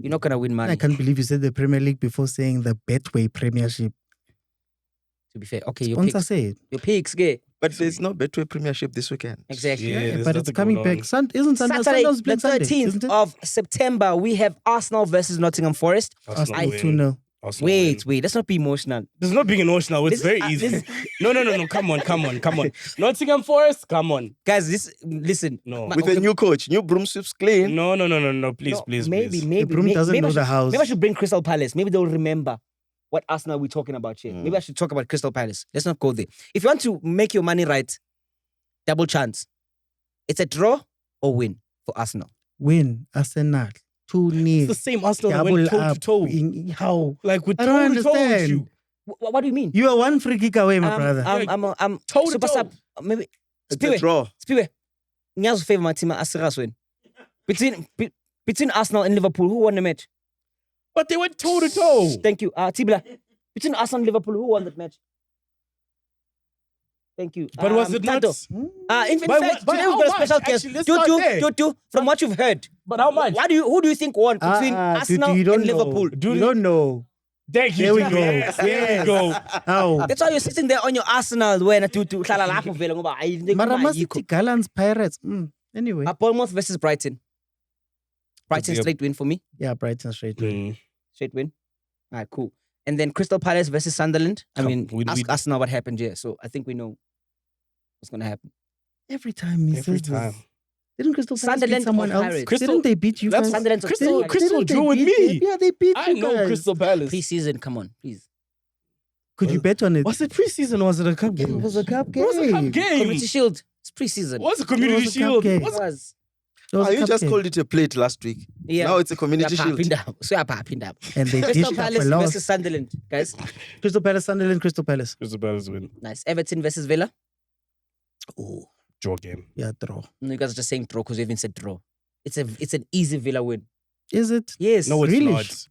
You're not gonna win money. I can't believe you said the Premier League before saying the Betway Premiership. To be fair, okay, your Sponsor picks. said. Your picks, gay. But there's no Betway Premiership this weekend. Exactly. Yeah, there's But it's nothing coming going back. on. Isn't Saturday, Sundowns the playing Sunday? 13th Isn't it? of September, we have Arsenal versus Nottingham Forest. Arsenal Arsenal win. 2-0. Arsenal Wait, win. let's not be emotional. This is not being emotional. It's This- very easy. this- No. Come on. Nottingham Forest, come on. Guys, listen. No. Ma- With okay, a new coach, new broom sweeps clean. No. Please, no, please. maybe, please. maybe. The broom may- doesn't maybe know I the should- house. Maybe I should bring Crystal Palace. Maybe they'll remember what Arsenal we're talking about here. Maybe I should talk about Crystal Palace. Let's not go there. If you want to make your money right, double chance. It's a draw or win for Arsenal. Win. Arsenal. 2-0. It's the same Arsenal that went toe to toe. How? Like with I toe don't to toe with understand. you. What do you mean? You are one free kick away, my brother. I'm Toe to super toe. sub. Maybe It's a Spiwe. draw. Spiwe. Ngiyazi favor my team Asiras win. Between Arsenal and Liverpool, who won the match? But they went toe to toe. Thank you. Tibla. Between Arsenal and Liverpool, who won that match? Thank you. But was it not? Tanto. In By fact, by today how we've got a much? special guest. Actually, let's start there. Tutu, from what you've heard. But how much? Who do you think won between Arsenal you don't and know. Liverpool? You don't know. There There we go. There we go. Oh. That's why you're sitting there on your Arsenal when to hlala lapho vele ngoba Marama City Gallants Pirates. Anyway. Bournemouth versus Brighton. Brighton Yep. straight win for me. Yeah, Brighton straight. Straight win. All right, cool. And then Crystal Palace versus Sunderland. I mean, ask Arsenal what happened here. So I think we know what's going to happen. Every time he Every says time. this. Didn't Crystal Palace beat Sunderland someone or else? Pirates? Didn't they beat you guys? Sunderland or Crystal Pirates? Didn't they drew with beat me. you? Yeah, they beat I you know guys. Crystal Palace. Preseason, come on, please. Could you bet on it? Was it preseason or was it a cup game? It was a cup game. It was a cup game. Community Shield. It's preseason. What's a community It was a cup shield? game. What's It was. It was a You cup just game. called it a plate last week. Yeah. Now it's a community shield. So yeah, popping up. And they Crystal dished up a Palace loss. versus Sunderland, guys. Crystal Palace, Sunderland, Crystal Palace. Crystal Palace win? Nice. Everton versus Villa. Oh, Draw game. yeah, draw. No, you guys are just saying draw because you even said draw. It's an easy Villa win. Is it? Yes. No, it's Grealish. not.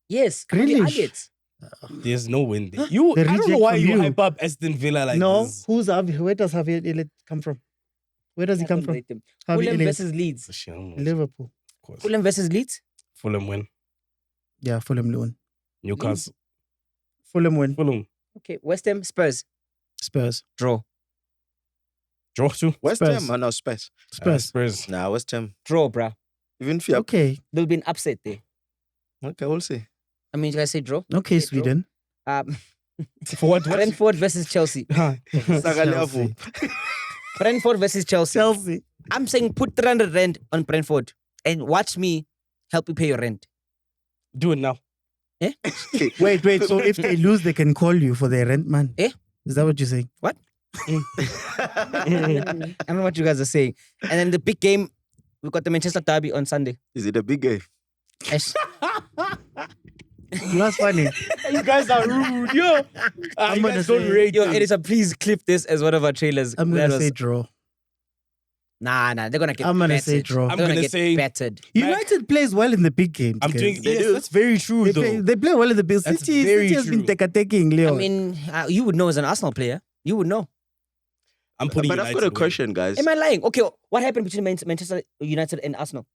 Yes. Can you Grealish. add it? There's no win there. You, The I don't know reject why from you you. hype up Aston Villa like No, this. where does Javier Elliott come from? Where does he I come don't from? rate them. Javier Fulham Elliott. versus Leeds. Shit, I don't know. Liverpool. Of course. Fulham versus Leeds. Fulham win. Yeah, Fulham win. Newcastle. Fulham win. Fulham. Okay. West Ham Spurs. Spurs. Draw. Draw too. West Spurs. Ham or no Spurs? Spurs. Spurs. Nah, West Ham. Draw, bruh. Even if you Okay. There'll be an upset there. okay, we'll see. I mean, you guys say draw. Okay, draw. Sweden. For what? Brentford versus Chelsea. Chelsea. Brentford versus Chelsea. Chelsea. I'm saying put 300 rand on Brentford and watch me help you pay your rent. Do it now. Wait. So if they lose, they can call you for their rent, man. Eh? Is that what you're saying? What? I don't know what you guys are saying. And then the big game, we've got the Manchester Derby on Sunday. Is it a big game? Ash- That's funny. You guys are rude, yo. I'm You gonna guys don't say- rate Yo, them. Edisa, please clip this as one of our trailers. I'm That gonna was- say draw. Nah, they're gonna get I'm gonna battered. say draw. I'm They're gonna get say- battered. United plays well in the big games. I'm guys. doing. They Yes, do. that's very true, though. They play well in the big. That's City very has been true. taking Leo. I mean, you would know as an Arsenal player. You would know. I'm putting. But I've got a United win. question, guys. Am I lying? Okay, what happened between Manchester United and Arsenal?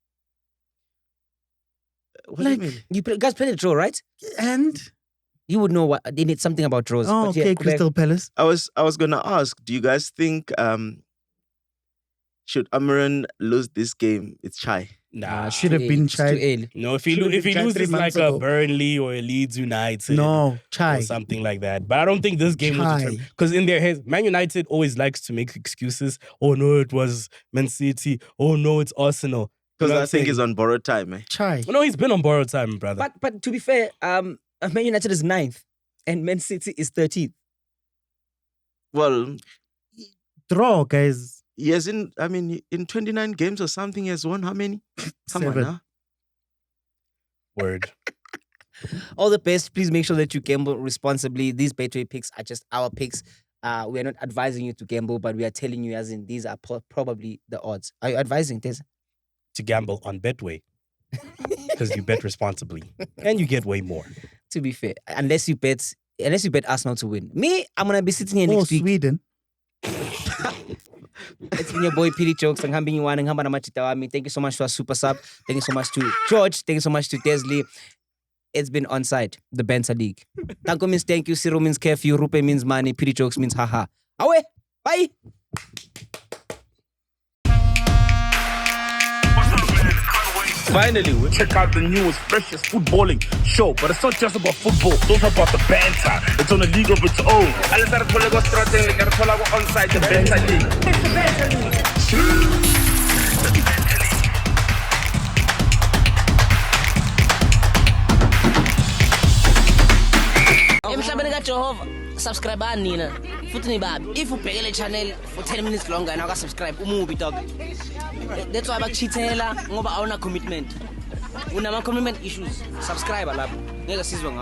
What do you mean? Guys played a draw, right? and You would know what they need something about draws. oh, But yeah, okay, go back. Crystal Palace. I was gonna ask, do you guys think should Amaran lose this game? It's shy. Nah, should have Too been early. It's too tried. early. No, if he Should've if he been tried 3 loses like months a ago. Burnley or a Leeds United, No, or Chai. something like that. But I don't think this game will Chai. determine, because in their heads, Man United always likes to make excuses. Oh no, it was Man City. Oh no, it's Arsenal. Because You know what I I'm think saying? he's on borrowed time, eh? Chai. No, he's been on borrowed time, brother. But to be fair, Man United is 9th and Man City is 13th. Well, Draw, guys. he has in 29 games or something, he has won how many? Come 7. on now. Word. All the best. Please make sure that you gamble responsibly. These Betway picks are just our picks. We are not advising you to gamble, but we are telling you as in these are probably the odds. Are you advising this? To gamble on Betway. Because you bet responsibly. And you get way more. To be fair, unless you bet Arsenal to win. Me, I'm gonna be sitting here Oh, next week. Sweden. It's been your boy PD Jokes and Hambing Yuan and Hamba Namachita Wami. Thank you so much to our super sub. Thank you so much to George. Thank you so much to Desley. It's been Onside, the Banter League. Tanko means thank you, Ciro means curfew, Rupe means money, PD Jokes means haha. Awe, bye. Finally, we check out the newest, freshest footballing show. But it's not just about football, it's also about the banter. It's on a league of its own. Onside the Banter League. It's the Banter League. Emhlabeni kaJehova subscribe nina futhi nibabi if ubheke le channel for 10 minutes longer na subscribe umubi dog that's why bakuchithela ngoba awuna commitment unama commitment issues subscribe lapho ngeke sizwe ngawo